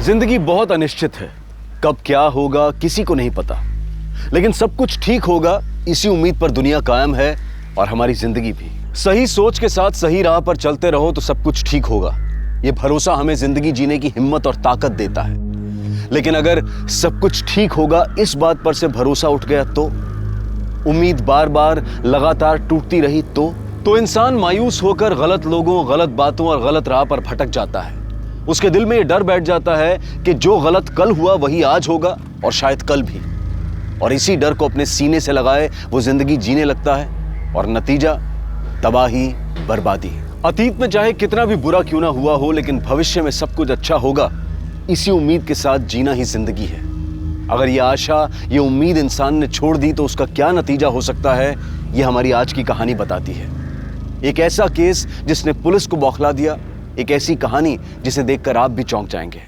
जिंदगी बहुत अनिश्चित है, कब क्या होगा किसी को नहीं पता, लेकिन सब कुछ ठीक होगा इसी उम्मीद पर दुनिया कायम है और हमारी जिंदगी भी। सही सोच के साथ सही राह पर चलते रहो तो सब कुछ ठीक होगा। ये भरोसा हमें जिंदगी जीने की हिम्मत और ताकत देता है। लेकिन अगर सब कुछ ठीक होगा इस बात पर से भरोसा उठ गया तो, उम्मीद बार बार लगातार टूटती रही तो इंसान मायूस होकर गलत लोगों, गलत बातों और गलत राह पर भटक जाता है। उसके दिल में ये डर बैठ जाता है कि जो गलत कल हुआ वही आज होगा और शायद कल भी। और इसी डर को अपने सीने से लगाए वो जिंदगी जीने लगता है और नतीजा तबाही, बर्बादी। अतीत में चाहे कितना भी बुरा क्यों ना हुआ हो, लेकिन भविष्य में सब कुछ अच्छा होगा, इसी उम्मीद के साथ जीना ही जिंदगी है। अगर ये आशा, ये उम्मीद इंसान ने छोड़ दी तो उसका क्या नतीजा हो सकता है, ये हमारी आज की कहानी बताती है। एक ऐसा केस जिसने पुलिस को बौखला दिया, एक ऐसी कहानी जिसे देखकर आप भी चौंक जाएंगे।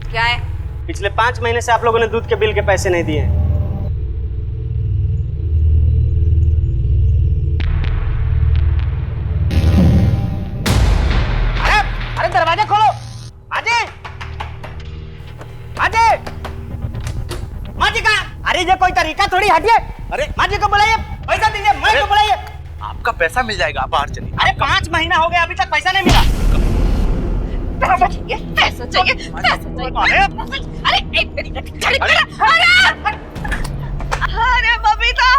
क्या है? पिछले 5 महीने से आप लोगों ने दूध के बिल के पैसे नहीं दिए। अरे दरवाजा खोलो। अजय, अजय, माँ जी कहाँ? अरे ये कोई तरीका थोड़ी, हटिए। अरे माँ जी को बुलाइए, पैसा दीजिए, माँ को बुलाइए। आपका पैसा मिल जाएगा, आप बाहर चलिए। अरे 5 महीना हो गया, अभी तक पैसा नहीं मिला। पैसा चाहिए, पैसा चाहिए, पैसा चाहिए। अरे एक मिनट, अरे बबीता,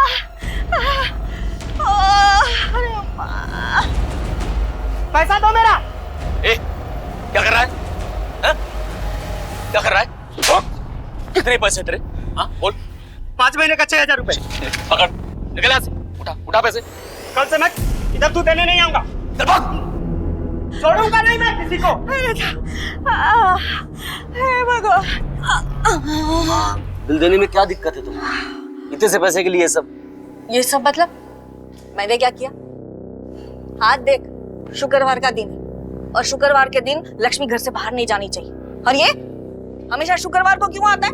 अरे माँ, पैसा दो मेरा। ए, क्या कर रहा है? हाँ? क्या कर रहा है? कितने पैसे तेरे? हाँ, बोल। 5 महीने का 6,000 रुपए। पकड़, निकल यहाँ से। उठा पैसे। कल से मैं इधर दूध देने नहीं आऊंगा। चल भाग। छोड़ूंगा नहीं मैं किसी को। हे भगवान। बिल देने में क्या दिक्कत है तुम्हें? इतने से पैसे के लिए ये सब मतलब? मैंने क्या किया? आज देख, शुक्रवार का दिन है और शुक्रवार के दिन लक्ष्मी घर से बाहर नहीं जानी चाहिए, और ये हमेशा शुक्रवार को क्यों आता है?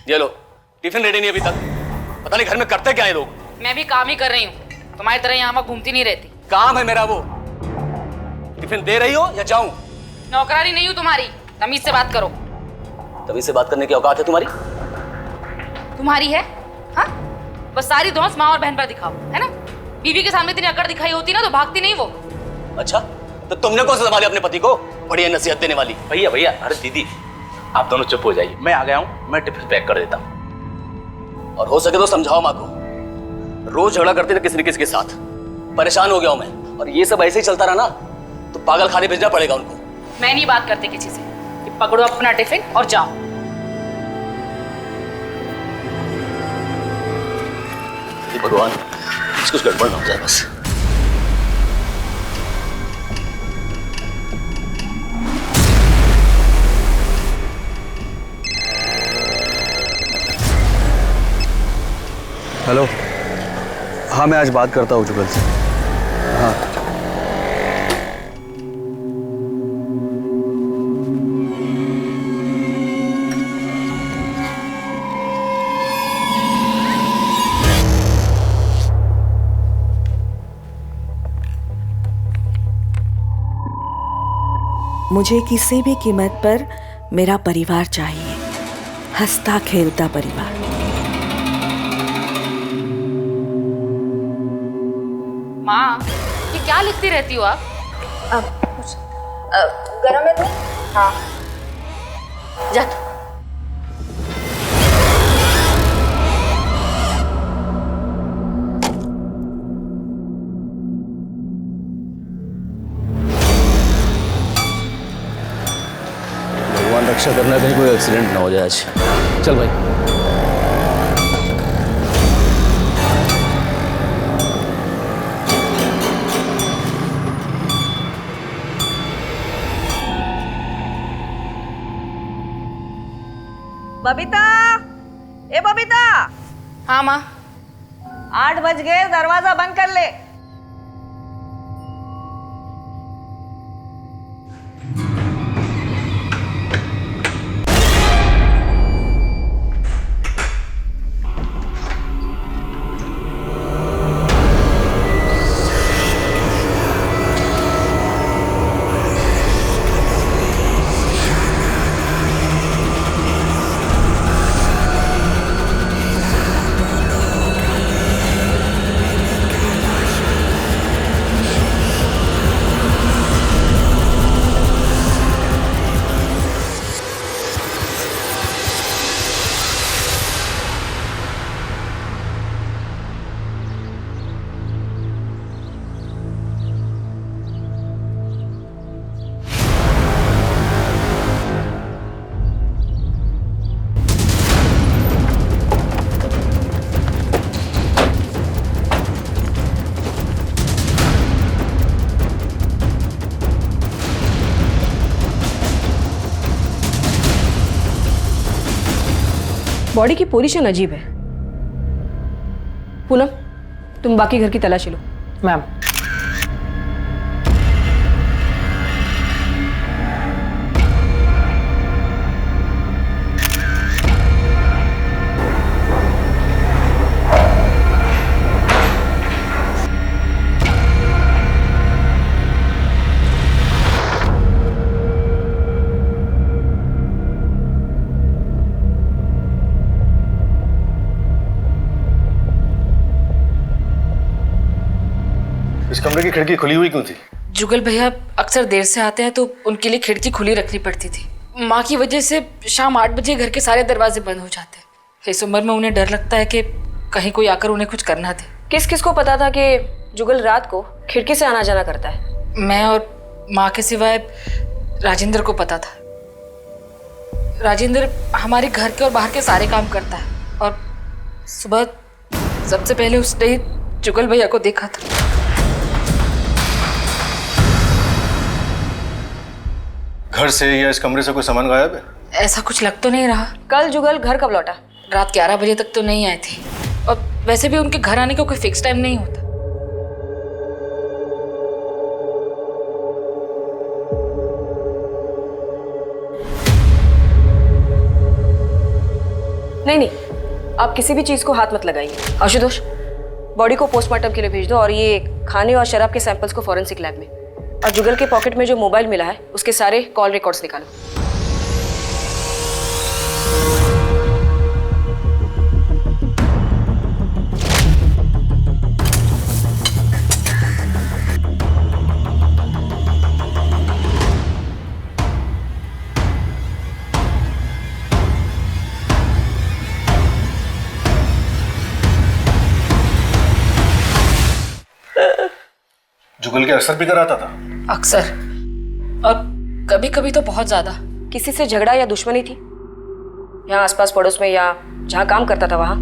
ये लो, टिफिन रेडी नहीं अभी तक। पता नहीं घर में करते क्या है लोग। मैं भी काम ही कर रही हूँ, तुम्हारी तरह यहाँ घूमती नहीं रहती। काम है मेरा वो। टिफिन दे रही हो या जाऊं? नौकरानी नहीं हूँ तुम्हारी, तमीज से बात करो। तभी से बात करने की औकात है तुम्हारी? तुम्हारी है? हाँ, बस सारी धौंस माँ और बहन पर दिखाओ, है ना? बीवी के सामने इतनी अकड़ दिखाई होती ना तो भागती नहीं वो। अच्छा, तो तुमने कौन सा संभाला अपने पति को? बढ़िया नसीहत देने वाली। भैया, अरे दीदी, आप दोनों चुप हो जाइए। मैं आ गया हूँ, मैं टिफिन पैक कर देता हूँ। और हो सके तो समझाओ माँ को। रोज झगड़ा करते थे किसी न किसी के साथ। परेशान हो गया हूं मैं, और ये सब ऐसे ही चलता रहा ना तो पागल खाने भेजना पड़ेगा उनको। मैं नहीं बात करती किसी से, कि पकड़ो अपना टिफिन और जाओ। भगवान, कुछ गड़बड़ ना हो जाए बस। हेलो, हाँ मैं आज बात करता हूँ जुगल से। हाँ मुझे किसी भी कीमत पर मेरा परिवार चाहिए, हंसता खेलता परिवार। माँ, ये क्या लिखती रहती हो आप? गरम है तो? हाँ, जा। भगवान रक्षा करना, कहीं कोई एक्सीडेंट ना हो जाए आज। चल भाई। बबीता, ए बबीता, हाँ माँ। 8 बज गए, दरवाजा बंद कर ले। बॉडी की पोजीशन अजीब है। पूनम, तुम बाकी घर की तलाशी लो। मैम। इस कमरे की खिड़की खुली हुई क्यों थी? जुगल भैया अक्सर देर से आते हैं तो उनके लिए खिड़की खुली रखनी पड़ती थी। माँ की वजह से शाम 8 बजे घर के सारे दरवाजे बंद हो जाते हैं। इस उम्र में उन्हें डर लगता है कि कहीं कोई आकर उन्हें कुछ करना दे। किस किस को पता था कि जुगल रात को खिड़की से आना जाना करता है? मैं और माँ के सिवाय राजेंद्र को पता था। राजेंद्र हमारे घर के और बाहर के सारे काम करता है और सुबह सबसे पहले उसने ही जुगल भैया को देखा था। घर से या इस कमरे से कोई सामान गायब है? ऐसा कुछ लग तो नहीं रहा। कल जुगल घर कब लौटा? रात 11 बजे तक तो नहीं आए थे और वैसे भी उनके घर आने का कोई फिक्स टाइम नहीं होता। नहीं, आप किसी भी चीज को हाथ मत लगाइए। आशुतोष, बॉडी को पोस्टमार्टम के लिए भेज दो और ये खाने और शराब के सैंपल्स को फॉरेंसिक लैब में। और जुगल के पॉकेट में जो मोबाइल मिला है उसके सारे कॉल रिकॉर्ड्स निकालो। जुगल के अक्सर पीकर आता था? अक्सर, और कभी कभी तो बहुत ज्यादा। किसी से झगड़ा या दुश्मनी थी यहाँ आसपास पड़ोस में या जहाँ काम करता था वहाँ?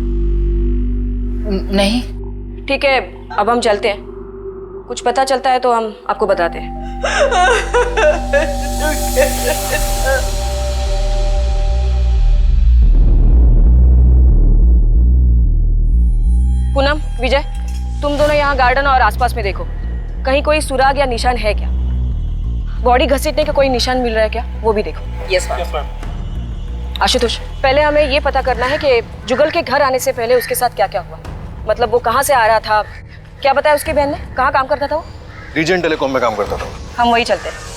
नहीं। ठीक है, अब हम चलते हैं। कुछ पता चलता है तो हम आपको बताते हैं। पूनम, विजय, तुम दोनों यहाँ गार्डन और आसपास में देखो, कहीं कोई सुराग या निशान है क्या? बॉडी घसीटने का कोई निशान मिल रहा है क्या, वो भी देखो। Yes ma'am. आशुतोष, पहले हमें ये पता करना है कि जुगल के घर आने से पहले उसके साथ क्या क्या हुआ। मतलब वो कहाँ से आ रहा था, क्या बताया उसकी बहन ने, कहाँ काम करता था वो? रीजन टेलीकॉम में काम करता था। हम वही चलते हैं।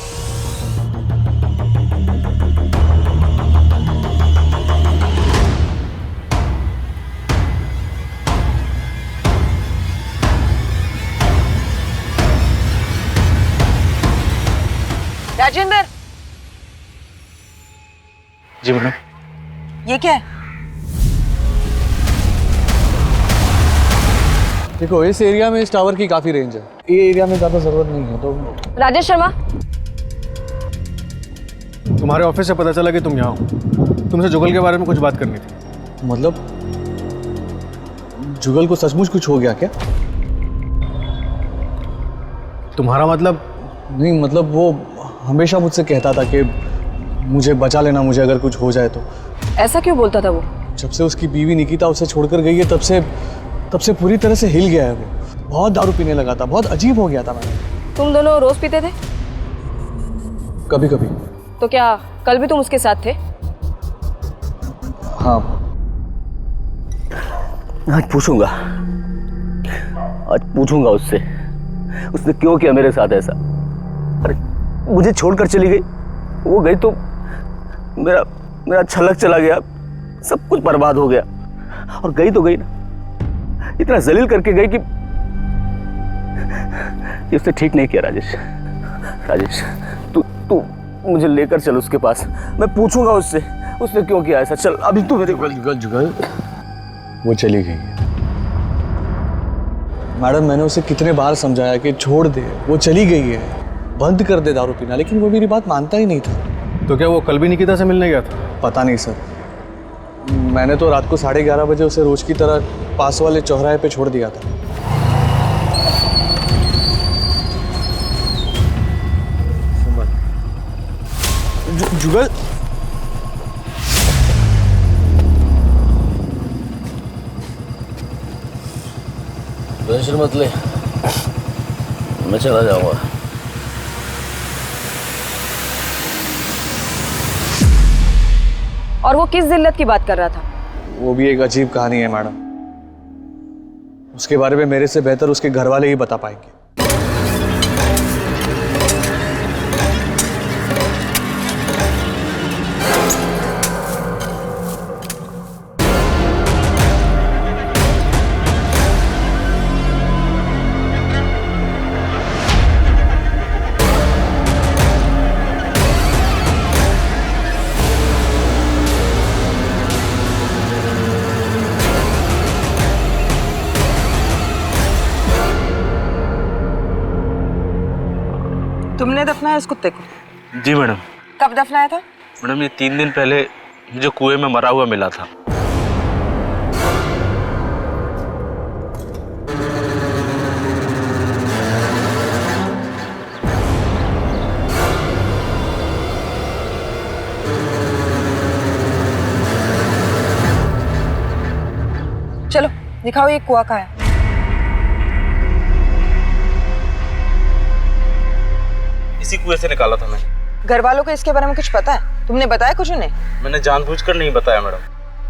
राजेंद्र, जी मैडम। ये क्या है? देखो, इस एरिया में इस टावर की काफी रेंज है। ये एरिया में ज्यादा जरूरत नहीं है तो। राजेश शर्मा, तुम्हारे ऑफिस से पता चला कि तुम यहाँ हो। तुमसे जुगल के बारे में कुछ बात करनी थी। मतलब जुगल को सचमुच कुछ हो गया क्या? तुम्हारा मतलब? नहीं, मतलब वो हमेशा मुझसे कहता था कि मुझे बचा लेना, मुझे अगर कुछ हो जाए तो। ऐसा क्यों बोलता था वो? जब से उसकी बीवी निकिता उसे छोड़कर गई है तब से पूरी तरह से हिल गया है वो। बहुत दारू पीने लगा था, बहुत अजीब हो गया था मैडम। तुम दोनों रोज पीते थे? कभी कभी। तो क्या कल भी तुम उसके साथ थे? हाँ। आज पूछूंगा उससे, उसने क्यों किया मेरे साथ ऐसा। अरे मुझे छोड़कर चली गई, वो गई तो मेरा छलक चला गया, सब कुछ बर्बाद हो गया। और गई तो गई ना, इतना जलील करके गई कि उसने ठीक नहीं किया। राजेश तू मुझे लेकर चल उसके पास, मैं पूछूंगा उससे उसने क्यों किया ऐसा। चल अभी तू मेरे जुगल वो चली गई है मैडम। मैंने उसे कितने बार समझाया कि छोड़ दे, वो चली गई है, बंद कर दे दारू पीना, लेकिन वो मेरी बात मानता ही नहीं था। तो क्या वो कल भी निकिता से मिलने गया था? पता नहीं सर, मैंने तो रात को 11:30 बजे उसे रोज की तरह पास वाले चौराहे पे छोड़ दिया था। जुगल टेंशन मत ले, मैं चला जाऊंगा। और वो किस जिल्लत की बात कर रहा था? वो भी एक अजीब कहानी है मैडम, उसके बारे में मेरे से बेहतर उसके घर वाले ही बता पाएंगे। तुमने दफनाया इस कुत्ते को? जी मैडम। कब दफनाया था? मैडम ये 3 दिन पहले मुझे कुएं में मरा हुआ मिला था। चलो दिखाओ ये कुआं कहाँ है। इसी कुएं से निकाला था मैंने। घर वालों को इसके बारे में कुछ पता है? तुमने बताया कुछ उन्हें? मैंने जानबूझकर नहीं बताया मैडम।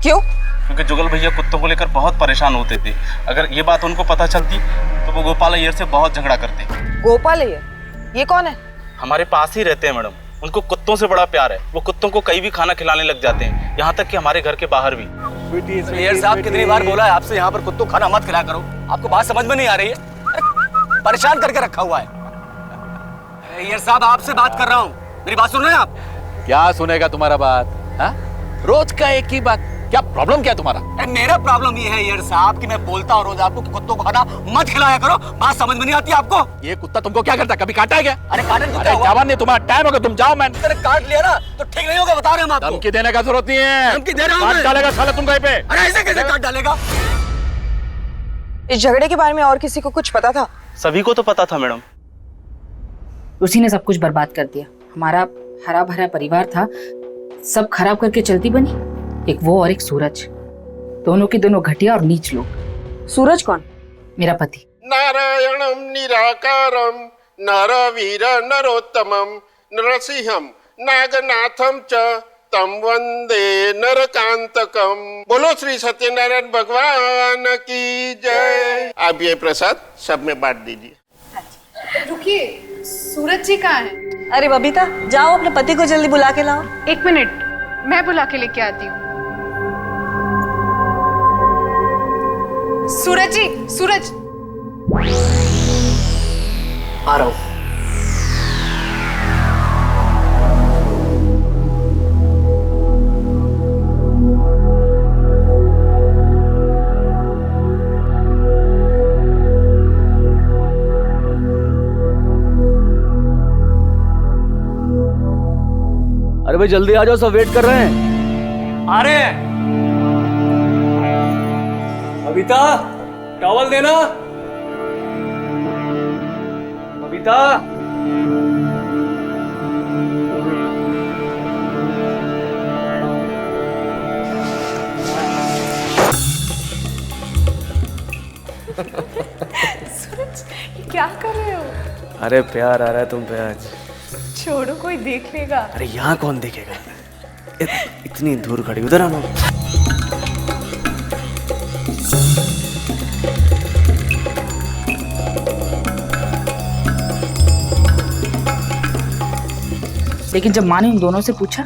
क्यों? क्योंकि जुगल भैया कुत्तों को लेकर बहुत परेशान होते थे। अगर ये बात उनको पता चलती तो वो गोपाल अय्यर से बहुत झगड़ा करते। गोपाल अय्यर? ये कौन है? हमारे पास ही रहते हैं मैडम। उनको कुत्तों से बड़ा प्यार है, वो कुत्तों को कहीं भी खाना खिलाने लग जाते हैं, यहाँ तक कि हमारे घर के बाहर भी। अय्यर साहब कितनी बार बोला है आपसे यहाँ पर कुत्तों को खाना मत खिलाया करो, आपको बात समझ में नहीं आ रही है? अरे परेशान करके रखा हुआ है। अय्यर साहब आपसे बात कर रहा हूँ, मेरी बात सुन रहे हैं आप? क्या सुनेगा तुम्हारा बात? हा? रोज का एक ही बात, क्या प्रॉब्लम क्या तुम्हारा? मेरा प्रॉब्लम ये है अय्यर साहब कि मैं बोलता हूँ रोज आपको कि कुत्तों को खाना मत खिलाया करो, बात समझ में नहीं आती आपको? ये कुत्ता तुमको क्या करता, कभी काटा है क्या? अरे काटने को अरे जवान नहीं, तुम्हारा टाइम होगा, तुम जाओ। मैं तेरे काट लिया ना तो ठीक नहीं होगा, बता रहे हम आपको। धमकी देने का जरूरत नहीं है। धमकी दे रहा हूं काट मैं। डालेगा साला तुम कहीं पे। अरे ऐसे कैसे काट डालेगा? इस झगड़े के बारे में और किसी को कुछ पता था? सभी को तो पता था मैडम। उसी ने सब कुछ बर्बाद कर दिया। हमारा हरा भरा परिवार था, सब खराब करके चलती बनी। एक वो और एक सूरज, दोनों की दोनों घटिया और नीच लोग। सूरज कौन? मेरा पति। नारायणं निराकारं नरवीर नरोत्तमं नरसिंहं नागनाथं च तम वंदे नरकांतकम। बोलो श्री सत्यनारायण भगवान की जय। अब ये प्रसाद सब में बांट दीजिए। रुकिए, सूरज जी कहाँ हैं? अरे बबीता, जाओ अपने पति को जल्दी बुला के लाओ। 1 मिनट, मैं बुला के लेके आती हूँ। सूरज जी, सूरज। आ रहा हूँ। अरे भाई जल्दी आ जाओ, सब वेट कर रहे हैं। आ रहे हैं। बबीता, टॉवल देना। बबीता, सूरज ये क्या कर रहे हो? अरे प्यार आ रहा है तुम पे आज। छोड़ो, कोई देख लेगा। अरे यहाँ कौन देखेगा? इतनी दूर खड़ी, उधर आना। लेकिन जब माँ ने उन दोनों से पूछा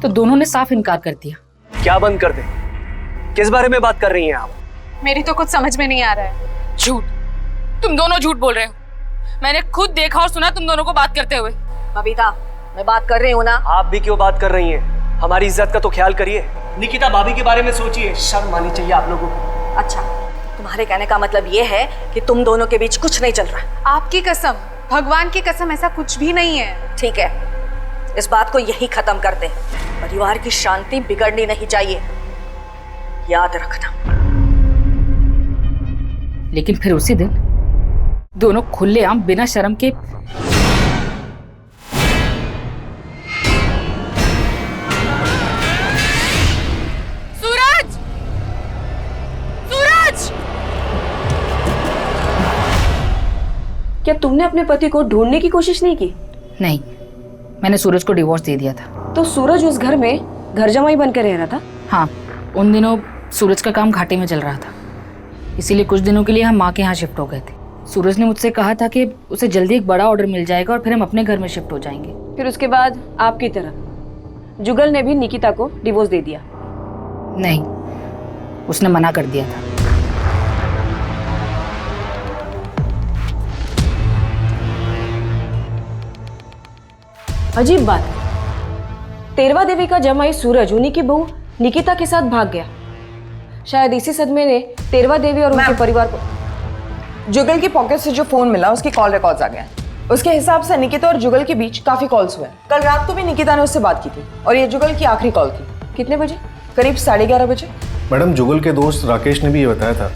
तो दोनों ने साफ इनकार कर दिया। क्या बंद कर दे? किस बारे में बात कर रही हैं आप? मेरी तो कुछ समझ में नहीं आ रहा है। झूठ, तुम दोनों झूठ बोल रहे हो। मैंने खुद देखा और सुना तुम दोनों को बात करते हुए। बबीता, मैं बात कर रही हूँ ना। आप भी क्यों बात कर रही हैं? हमारी इज्जत का तो ख्याल करिए। निकिता भाभी के बारे में सोचिए, शर्म आनी चाहिए आप लोगों को। अच्छा, तुम्हारे कहने का मतलब ये है कि तुम दोनों के बीच कुछ नहीं चल रहा। आपकी कसम, भगवान की कसम, ऐसा कुछ भी नहीं है। ठीक है, इस बात को यही खत्म करते हैं। परिवार की शांति बिगड़नी नहीं चाहिए, याद रखना। लेकिन फिर उसी दिन दोनों खुलेआम बिना शर्म के सूरज! सूरज! क्या तुमने अपने पति को ढूंढने की कोशिश नहीं की? नहीं, मैंने सूरज को डिवोर्स दे दिया था। तो सूरज उस घर में घर जमाई बन के रह रहा था? हाँ, उन दिनों सूरज का काम घाटे में चल रहा था, इसीलिए कुछ दिनों के लिए हम माँ के यहाँ शिफ्ट हो गए थे। सूरज ने मुझसे कहा था कि उसे जल्दी एक बड़ा ऑर्डर मिल जाएगा और फिर हम अपने घर में शिफ्ट हो जाएंगे। फिर उसके बाद आपकी तरह जुगल ने भी निकिता को डिवोर्स दे दिया? नहीं, उसने मना कर दिया था। अजीब बात है, तेरवा देवी का जमाई सूरज उन्हीं की बहू निकिता के साथ भाग गया। शायद इसी सदमे ने तेरवा देवी और उनके परिवार को। जुगल की पॉकेट से जो फोन मिला उसके कॉल रिकॉर्ड्स आ गए। उसके हिसाब से निकिता और जुगल के बीच काफी कॉल्स हुए। कल रात को भी निकिता ने उससे बात की थी और ये जुगल की आखिरी कॉल थी। कितने बजे? करीब 11:30 बजे। मैडम, जुगल के दोस्त राकेश ने भी ये बताया था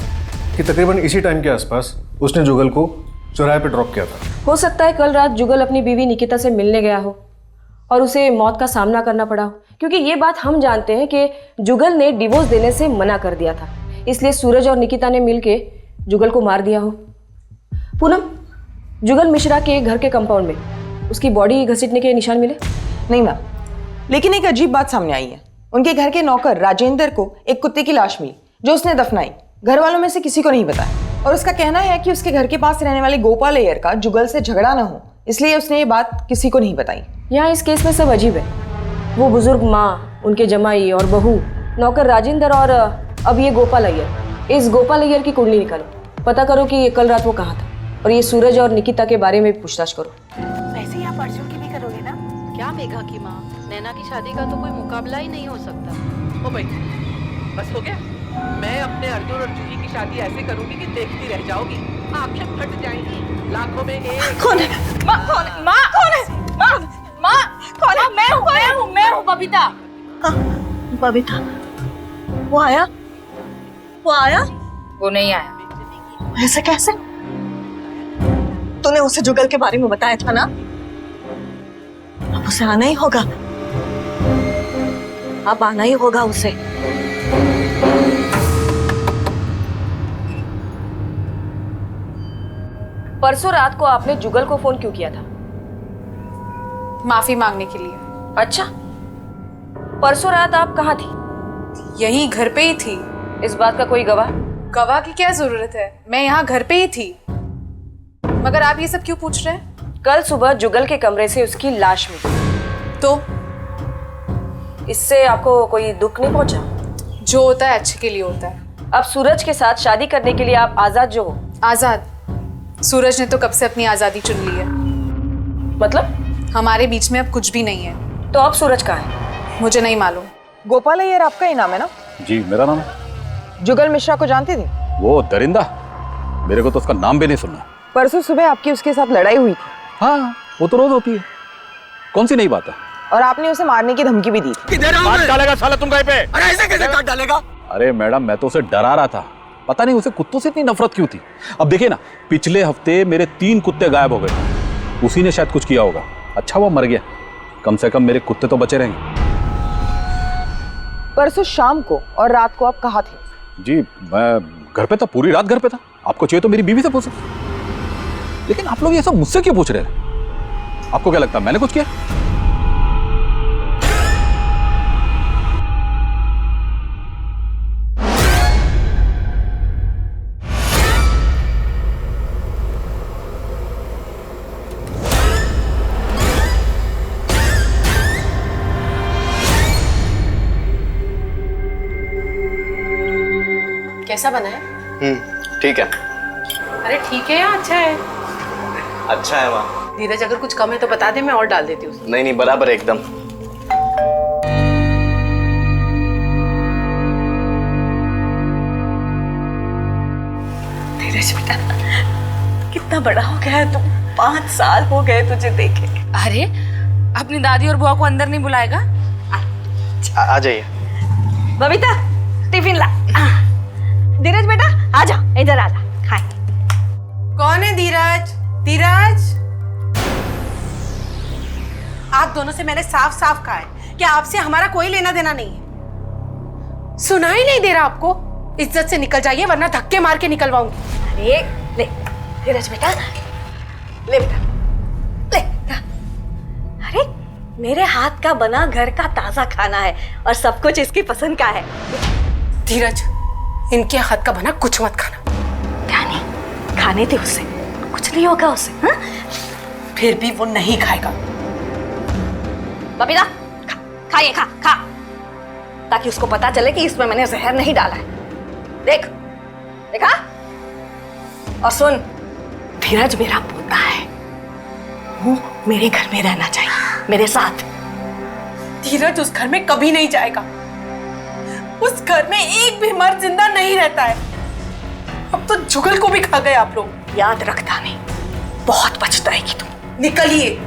कि तकरीबन इसी टाइम के आसपास उसने जुगल को चौराहे पे ड्रॉप किया था। हो सकता है कल रात जुगल अपनी बीवी निकिता से मिलने गया हो और उसे मौत का सामना करना पड़ा हो, क्योंकि ये बात हम जानते हैं कि जुगल ने डिवोर्स देने से मना कर दिया था, इसलिए सूरज और निकिता ने मिलके जुगल को मार दिया हो। पूनम, जुगल मिश्रा के घर के कंपाउंड में उसकी बॉडी घसीटने के निशान मिले? नहीं मैम, लेकिन एक अजीब बात सामने आई है। उनके घर के नौकर राजेंद्र को एक कुत्ते की लाश मिली जो उसने दफनाई। घर वालों में से किसी को नहीं बताया और उसका कहना है कि उसके घर के पास रहने वाले गोपाल अय्यर का जुगल से झगड़ा न हो, इसलिए उसने ये बात किसी को नहीं बताई। यहाँ इस केस में सब अजीब है। वो बुजुर्ग माँ, उनके जमाई और बहू, नौकर राजेंद्र और अब ये गोपाल अय्यर। इस गोपाल अय्यर की कुंडली निकालो, पता करो कि कल रात वो कहाँ था, और ये सूरज और निकिता के बारे में पूछताछ करो। वैसे ही आप अर्जुन की भी करोगे ना? क्या मेघा की माँ, नैना की शादी का तो कोई मुकाबला ही नहीं हो सकता। ओ भाई, बस हो गया। मैं अपने अर्जुन और जूही की शादी ऐसे करूंगी कि देखती रह जाओगी, आंखें फट जाएंगी, लाखों में एक। कौन है? माँ कौन है? माँ कौन है? माँ, माँ कौन है? मैं हूँ बबीता। बबीता, वो आया? वो नहीं आया। ऐसे कैसे? तूने उसे जुगल के बारे में बताया था ना? अब उसे आना ही होगा, अब आना ही होगा उसे। परसों रात को आपने जुगल को फोन क्यों किया था? माफी मांगने के लिए। अच्छा, परसों रात आप कहाँ थी? यही घर पे ही थी। इस बात का कोई गवाह? गवाह की क्या जरूरत है, मैं यहाँ घर पे ही थी। मगर आप ये सब क्यों पूछ रहे हैं? कल सुबह जुगल के कमरे से उसकी लाश मिली, तो इससे आपको कोई दुख नहीं पहुंचा? जो होता है अच्छे के लिए होता है। अब सूरज के साथ शादी करने के लिए आप आजाद जो हो। आजाद? सूरज ने तो कब से अपनी आजादी चुन ली है। मतलब? हमारे बीच में अब कुछ भी नहीं है। तो अब सूरज कहाँ है? मुझे नहीं मालूम। गोपाल अय्यर आपका ही नाम है ना? जी, मेरा नाम है। जुगल मिश्रा को जानती थी? वो दरिंदा, मेरे को तो उसका नाम भी नहीं सुनना। परसों सुबह आपकी उसके साथ लड़ाई हुई थी। हाँ, वो तो रोज होती है, कौन सी नई बात है? और आपने उसे मारने की धमकी भी दी थी। काट डालेगा साला तुम कहीं पे। अरे ऐसे कैसे काट डालेगा? अरे मैडम, मैं तो उसे डरा रहा था, पता नहीं उसे कुत्तों से इतनी नफरत क्यों थी। अब देखिए ना, पिछले हफ्ते मेरे 3 कुत्ते गायब हो गए, उसी ने शायद कुछ किया होगा। अच्छा वो मर गया, कम से कम मेरे कुत्ते तो बचे रहेंगे। परसों शाम को और रात को आप कहाँ थे? जी, मैं घर पे था, पूरी रात घर पे था। आपको चाहिए तो मेरी बीवी से पूछो। लेकिन आप लोग ये सब मुझसे क्यों पूछ रहे हैं? आपको क्या लगता है मैंने कुछ किया? कैसा बना है? ठीक है। अरे ठीक है या अच्छा है? अच्छा है माँ। धीरज अगर कुछ कम है तो बता दे, मैं और डाल देती हूँ। नहीं नहीं, बराबर है एकदम। धीरज बेटा, कितना बड़ा हो गया है तू। 5 साल हो गए तुझे देखे। अरे अपनी दादी और बुआ को अंदर नहीं बुलाएगा? आ जाइए। बबीता, टिफिन ला। धीरज बेटा आ जा, इधर आ जा, खाए। कौन है धीरज? धीरज, आप दोनों से मैंने साफ साफ कहा है कि आपसे हमारा कोई लेना देना नहीं है। सुनाई नहीं दे रहा आपको? इज्जत से निकल जाइए वरना धक्के मार के निकलवाऊंगी। अरे ले धीरज बेटा, ले बेटा, ले। अरे मेरे हाथ का बना घर का ताजा खाना है और सब कुछ इसकी पसंद का है। धीरज, इनके हाथ का बना कुछ मत खाना। क्या नहीं खाने थे उससे, कुछ नहीं होगा उससे। हाँ? फिर भी वो नहीं खाएगा। बबीता खाइए, खा खा, ताकि उसको पता चले कि इसमें मैंने जहर नहीं डाला है। देख देखा? और सुन, धीरज मेरा पोता है, वो मेरे घर में रहना चाहिए, मेरे साथ। धीरज उस घर में कभी नहीं जाएगा। उस घर में एक भी मर्द जिंदा नहीं रहता है। अब तो जुगल को भी खा गए आप लोग। याद रखता नहीं, बहुत पछताएगी तू। निकलिए।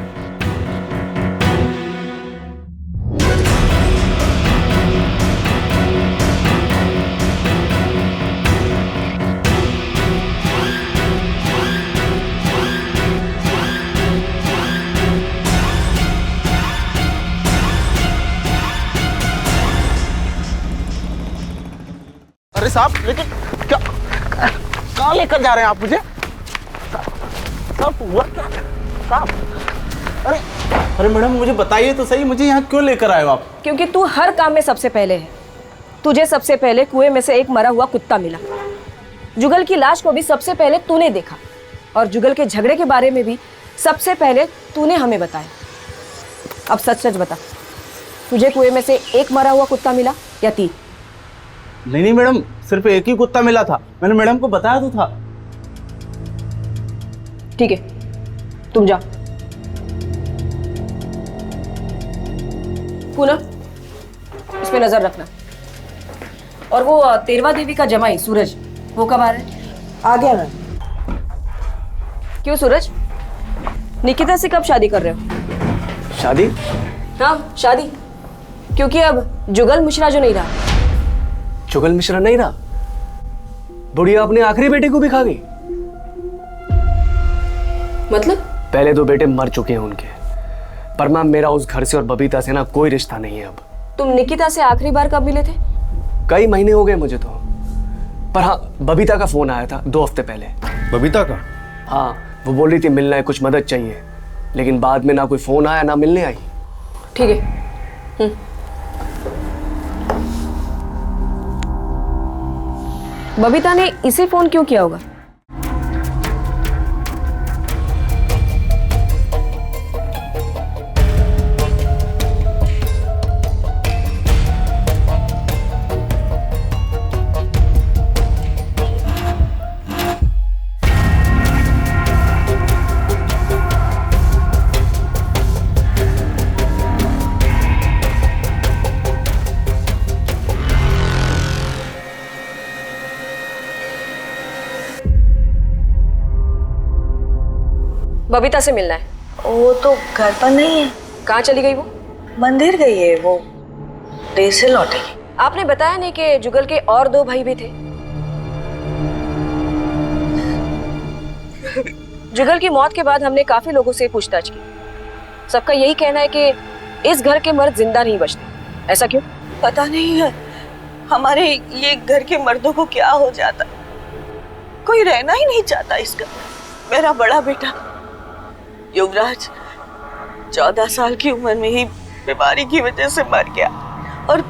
अरे साहब, लेकिन क्या कहाँ लेकर जा रहे हैं आप मुझे? साहब हुआ क्या? साहब, अरे अरे मैडम मुझे बताइए तो सही, मुझे यहाँ क्यों लेकर आए हो आप? क्योंकि तू हर काम में सबसे पहले है। तुझे सबसे पहले कुएं में से एक मरा हुआ कुत्ता मिला। जुगल की लाश को भी सबसे पहले तूने देखा, और जुगल के झगड़े के बारे में भी सबसे पहले तूने हमें बताया। अब सच सच बता, तुझे कुएं में से एक मरा हुआ कुत्ता मिला या 3? नहीं मैडम, सिर्फ एक ही कुत्ता मिला था। मैंने मैडम को बताया तो था। ठीक है, तुम जाओ। पूनम, इस पे नजर रखना। और वो तेरवा देवी का जमाई सूरज, वो कब आ रहा है? आ गया मैम। क्यों सूरज, निकिता से कब शादी कर रहे हो? शादी? हाँ शादी, क्योंकि अब जुगल मिश्रा जो नहीं रहा। जुगल मिश्रा नहीं रहा? बुढ़िया अपने आखिरी बेटे को भी खा गई। मतलब? पहले 2 बेटे मर चुके हैं उनके, पर मैम मेरा उस घर से और बबीता से ना कोई रिश्ता नहीं है अब। तुम निकिता से आखिरी बार कब मिले थे? कई महीने हो गए मुझे तो, पर हाँ बबीता का फोन आया था 2 हफ्ते पहले। बबीता का? हाँ, वो बोल रही थी मिलना है, कुछ मदद चाहिए, लेकिन बाद में ना कोई फोन आया ना मिलने आई। ठीक है। बबीता ने इसे फोन क्यों किया होगा? बबीता से मिलना है। वो तो घर पर नहीं है। कहाँ चली गई वो? मंदिर गई है, वो देर से लौटेगी। आपने बताया नहीं कि जुगल के और 2 भाई भी थे? जुगल की मौत के बाद हमने काफी लोगों से पूछताछ की। सबका यही कहना है कि इस घर के मर्द जिंदा नहीं बचते। ऐसा क्यों? पता नहीं है, हमारे ये घर के मर्दों को क्या हो जाता। कोई रहना ही नहीं चाहता इसका। मेरा बड़ा बेटा युवराज 14 साल की उम्र में ही बीमारी की वजह से मर गया और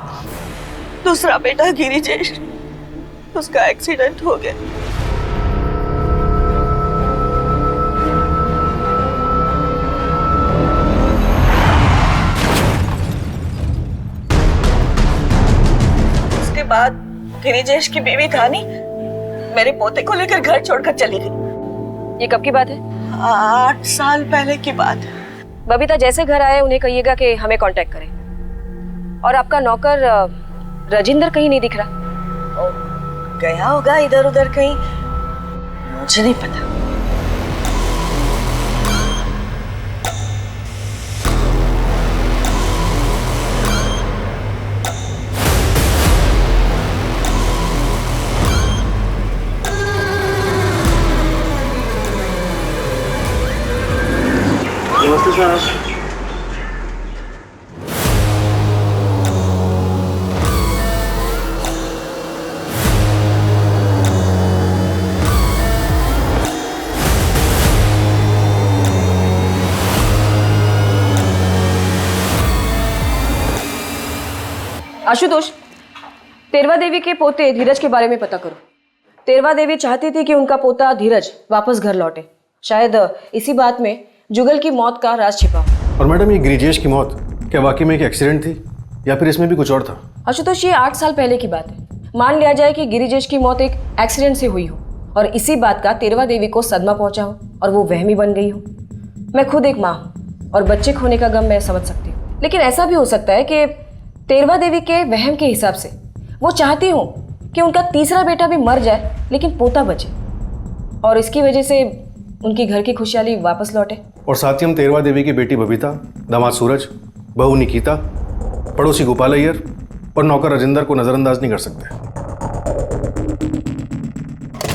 दूसरा बेटा गिरिजेश, उसका एक्सीडेंट हो गया। उसके बाद गिरिजेश की बीवी कहानी मेरे पोते को लेकर घर छोड़कर चली गई। ये कब की बात है? 8 साल पहले की बात है। बबीता जैसे घर आए उन्हें कहिएगा कि हमें कांटेक्ट करें। और आपका नौकर राजेंद्र कहीं नहीं दिख रहा। गया होगा इधर उधर कहीं, मुझे नहीं पता। नमस्ते सर। आशुतोष, तेरवा देवी के पोते धीरज के बारे में पता करो। तेरवा देवी चाहती थी कि उनका पोता धीरज वापस घर लौटे। शायद इसी बात में जुगल की मौत का राज छिपा हो। और मैडम, ये गिरिजेश की मौत क्या वाकई में एक एक्सीडेंट थी या फिर इसमें भी कुछ और था? आशुतोष, ये 8 साल पहले की बात है। मान लिया जाए कि गिरिजेश की मौत एक एक्सीडेंट से हुई हो और इसी बात का तेरवा देवी को सदमा पहुंचा हो और वो वहमी बन गई हो। मैं खुद एक माँ हूँ और बच्चे खोने का गम मैं समझ सकती हूँ, लेकिन ऐसा भी हो सकता है कि तेरवा देवी के वहम के हिसाब से वो चाहती हो कि उनका तीसरा बेटा भी मर जाए लेकिन पोता बचे और इसकी वजह से उनकी घर की खुशहाली वापस लौटे। और साथ ही हम तेरवा देवी की बेटी बबीता, दामाद सूरज, बहू निकिता, पड़ोसी गोपाल अय्यर और नौकर राजेंद्र को नजरअंदाज नहीं कर सकते।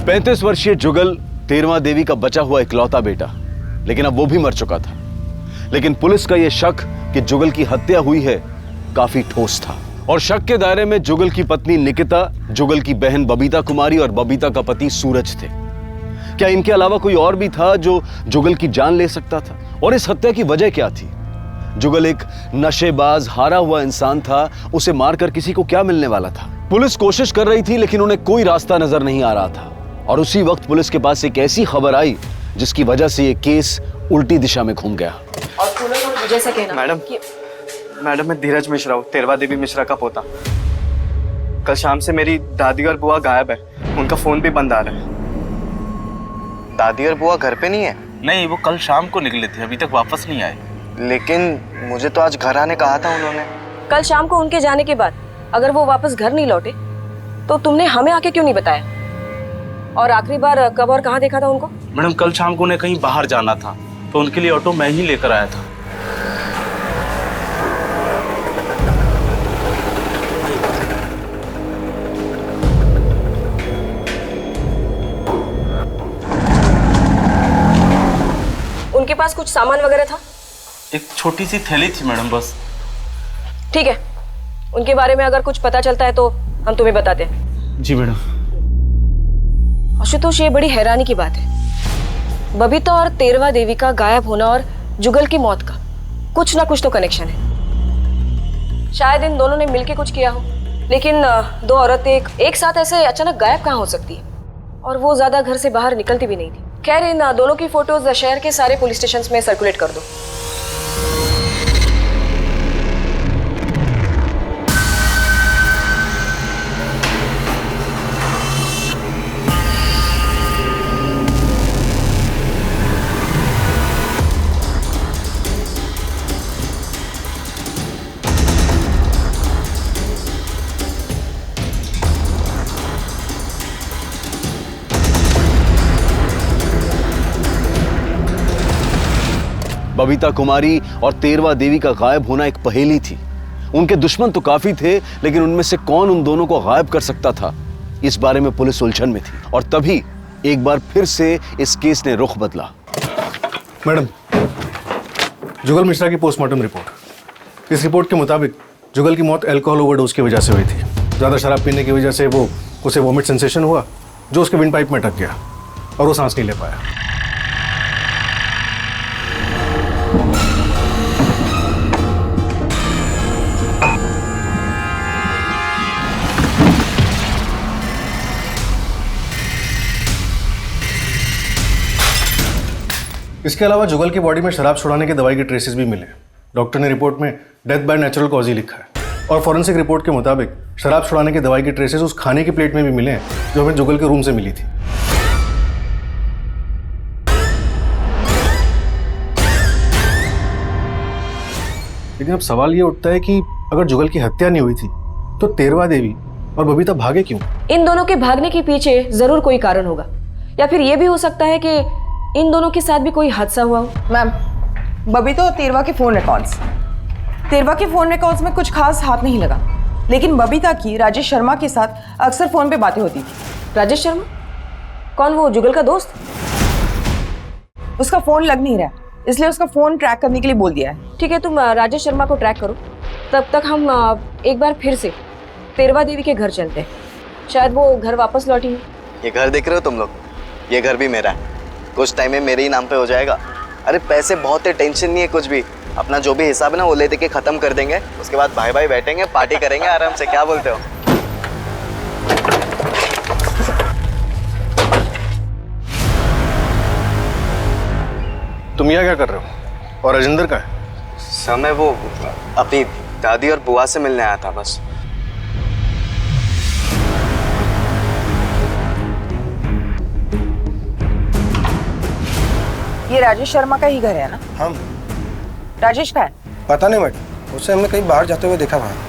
35 वर्षीय जुगल तेरवा देवी का बचा हुआ इकलौता बेटा, लेकिन अब वो भी मर चुका था। लेकिन पुलिस का यह शक कि जुगल की हत्या हुई है काफी ठोस था और शक के दायरे में जुगल की पत्नी निकिता, जुगल की बहन बबीता कुमारी और बबीता का पति सूरज थे। क्या इनके अलावा कोई और भी था जो जुगल की जान ले सकता था? और इस हत्या की वजह क्या थी? जुगल एक नशेबाज, हारा हुआ इंसान था। उसे मारकर किसी को क्या मिलने वाला था? पुलिस कोशिश कर रही थी लेकिन उन्हें कोई रास्ता नजर नहीं आ रहा था। और उसी वक्त पुलिस के पास एक ऐसी खबर आई जिसकी वजह से ये केस उल्टी दिशा में घूम गया। और जैसा कहना मैडम, मैं धीरज मिश्रा हूँ, तेरवा देवी मिश्रा का पोता। कल शाम से मेरी दादी और बुआ गायब है, उनका फोन भी बंद आ रहा है। दादी और बुआ घर पे नहीं है? नहीं, वो कल शाम को निकले थे, अभी तक वापस नहीं आए। लेकिन मुझे तो आज घर आने कहा था उन्होंने। कल शाम को उनके जाने के बाद अगर वो वापस घर नहीं लौटे तो तुमने हमें आके क्यों नहीं बताया? और आखिरी बार कब और कहाँ देखा था उनको? मैडम, कल शाम को उन्हें कहीं बाहर जाना था तो उनके लिए ऑटो मैं ही लेकर आया था। उनके पास कुछ सामान वगैरह था? एक छोटी सी थैली थी मैडम, बस। ठीक है, उनके बारे में अगर कुछ पता चलता है तो हम तुम्हें बताते हैं। जी मैडम। आशुतोष, ये बड़ी हैरानी की बात है। बबीता और तेरवा देवी का गायब होना और जुगल की मौत का कुछ ना कुछ तो कनेक्शन है। शायद इन दोनों ने मिलकर कुछ किया हो, लेकिन दो औरतें एक साथ ऐसे अचानक गायब कहाँ हो सकती है? और वो ज्यादा घर से बाहर निकलती भी नहीं थी। खैर, इन दोनों की फोटोज शहर के सारे पुलिस स्टेशन में सर्कुलेट कर दो। बबीता कुमारी और तेरवा देवी का गायब होना एक पहेली थी। उनके दुश्मन तो काफी थे, लेकिन उनमें से कौन उन दोनों को गायब कर सकता था, इस बारे में पुलिस उलझन में थी। और तभी एक बार फिर से इस केस ने रुख बदला। मैडम, जुगल मिश्रा की पोस्टमार्टम रिपोर्ट। इस रिपोर्ट के मुताबिक जुगल की मौत अल्कोहल ओवरडोज की वजह से हुई थी। ज़्यादा शराब पीने की वजह से उसे वॉमिट सेंसेशन हुआ जो उसके विंड पाइप में अटक गया। और वो सांस नहीं ले पाया। इसके अलावा जुगल की बॉडी में शराब छुड़ाने की दवाई के ट्रेसेस भी मिले। डॉक्टर ने रिपोर्ट में death by natural cause he लिखा है, और फॉरेंसिक रिपोर्ट के मुताबिक शराब छुड़ाने की दवाई की ट्रेसेस उस खाने की प्लेट में भी मिले हैं जो हमें जुगल के रूम से मिली थी। लेकिन अब सवाल ये उठता है कि अगर जुगल की हत्या नहीं हुई थी तो तेरवा देवी और बबीता भागे क्यों? इन दोनों के भागने के पीछे जरूर कोई कारण होगा, या फिर ये भी हो सकता है कि इन दोनों के साथ भी कोई हादसा हुआ हो। मैम, बबीता और तेरवा के फोन रिकॉर्ड्स, तेरवा के फोन रिकॉर्ड्स में कुछ खास हाथ नहीं लगा, लेकिन बबीता की राजेश शर्मा के साथ अक्सर फोन पे बातें होती थी। राजेश शर्मा कौन? वो जुगल का दोस्त? उसका फोन लग नहीं रहा, इसलिए उसका फोन ट्रैक करने के लिए बोल दिया है। ठीक है, तुम राजेश शर्मा को ट्रैक करो, तब तक हम एक बार फिर से तेरवा देवी के घर चलते हैं। शायद वो घर वापस लौटी है। ये घर देख रहे हो तुम लोग, ये घर भी मेरा है, कुछ टाइम में मेरे ही नाम पे हो जाएगा। अरे पैसे बहुत है, टेंशन नहीं है कुछ भी। अपना जो भी हिसाब है ना वो ले दे के खत्म कर देंगे, उसके बाद भाई भाई बैठेंगे, पार्टी करेंगे आराम से। क्या बोलते हो? तुम यहाँ क्या कर रहे हो? और राजेंद्र का है? सर मैं वो अपनी दादी और बुआ से मिलने आया था बस। ये राजेश शर्मा का ही घर है ना? हम राजेश का है? पता नहीं मैडम, उसे हमने कहीं बाहर जाते हुए देखा वहाँ।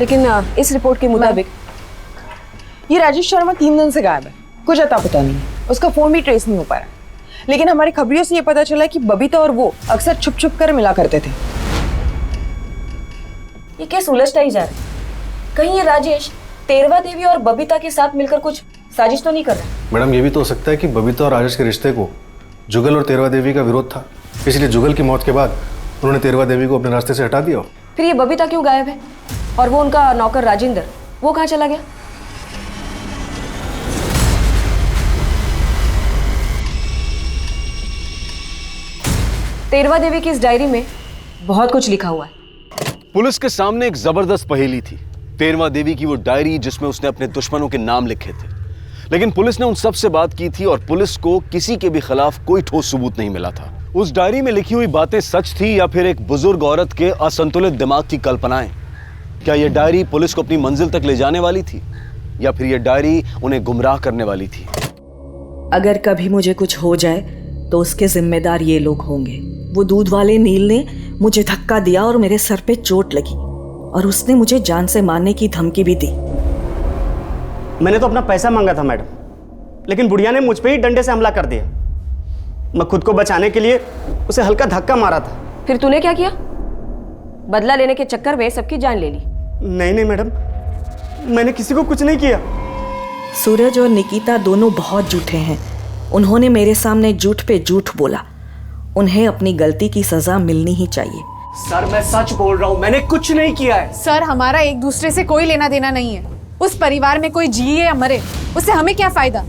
लेकिन इस रिपोर्ट के मुताबिक ये राजेश शर्मा 3 दिन से गायब है, कुछ अता पता नहीं है। उसका फोन भी ट्रेस नहीं हो पा रहा, लेकिन हमारी खबरियों से ये पता चला कि बबीता और वो अक्सर छुप छुप कर मिला करते थे। ये केस उलझता ही जा रहा है। कहीं ये राजेश तेरवा देवी और बबीता के साथ मिलकर कुछ साजिश तो नहीं कर रहा? मैडम, ये भी तो हो सकता है कि बबीता और राजेश के रिश्ते को जुगल और तेरवा देवी का विरोध था, इसलिए जुगल की मौत के बाद उन्होंने तेरवा देवी को अपने रास्ते से हटा दिया। फिर ये बबीता क्यों गायब है? और वो उनका नौकर राजेंद्र, वो कहाँ चला गया? तेरवा देवी की इस डायरी में बहुत कुछ लिखा हुआ है। पुलिस के सामने एक जबरदस्त पहेली थी, तेरवा देवी की वो डायरी जिसमें उसने अपने दुश्मनों के नाम लिखे थे। लेकिन पुलिस ने उन सब से बात की थी और पुलिस को किसी के भी खिलाफ कोई ठोस सबूत नहीं मिला था। उस डायरी में लिखी हुई बातें सच थी या फिर एक बुजुर्ग औरत के असंतुलित दिमाग की कल्पनाएं? क्या यह डायरी पुलिस को अपनी मंजिल तक ले जाने वाली थी या फिर यह डायरी उन्हें गुमराह करने वाली थी? अगर कभी मुझे कुछ हो जाए तो उसके जिम्मेदार ये लोग होंगे। वो दूध वाले नील ने मुझे धक्का दिया और मेरे सर पे चोट लगी और उसने मुझे जान से मारने की धमकी भी दी। मैंने तो अपना पैसा मांगा था मैडम, लेकिन बुढ़िया ने मुझ पे ही डंडे से हमला कर दिया। मैं खुद को बचाने के लिए उसे हल्का धक्का मारा था। फिर तूने क्या किया? बदला लेने के चक्कर में सबकी जान ले ली? नहीं मैडम, मैंने किसी को कुछ नहीं किया। सूरज और निकिता दोनों बहुत झूठे हैं। उन्होंने मेरे सामने झूठ पे झूठ बोला। उन्हें अपनी गलती की सजा मिलनी ही चाहिए। सर मैं सच बोल रहा हूँ, मैंने कुछ नहीं किया है। सर हमारा एक दूसरे से कोई लेना देना नहीं है। उस परिवार में कोई जिए या मरे उससे हमें क्या फायदा।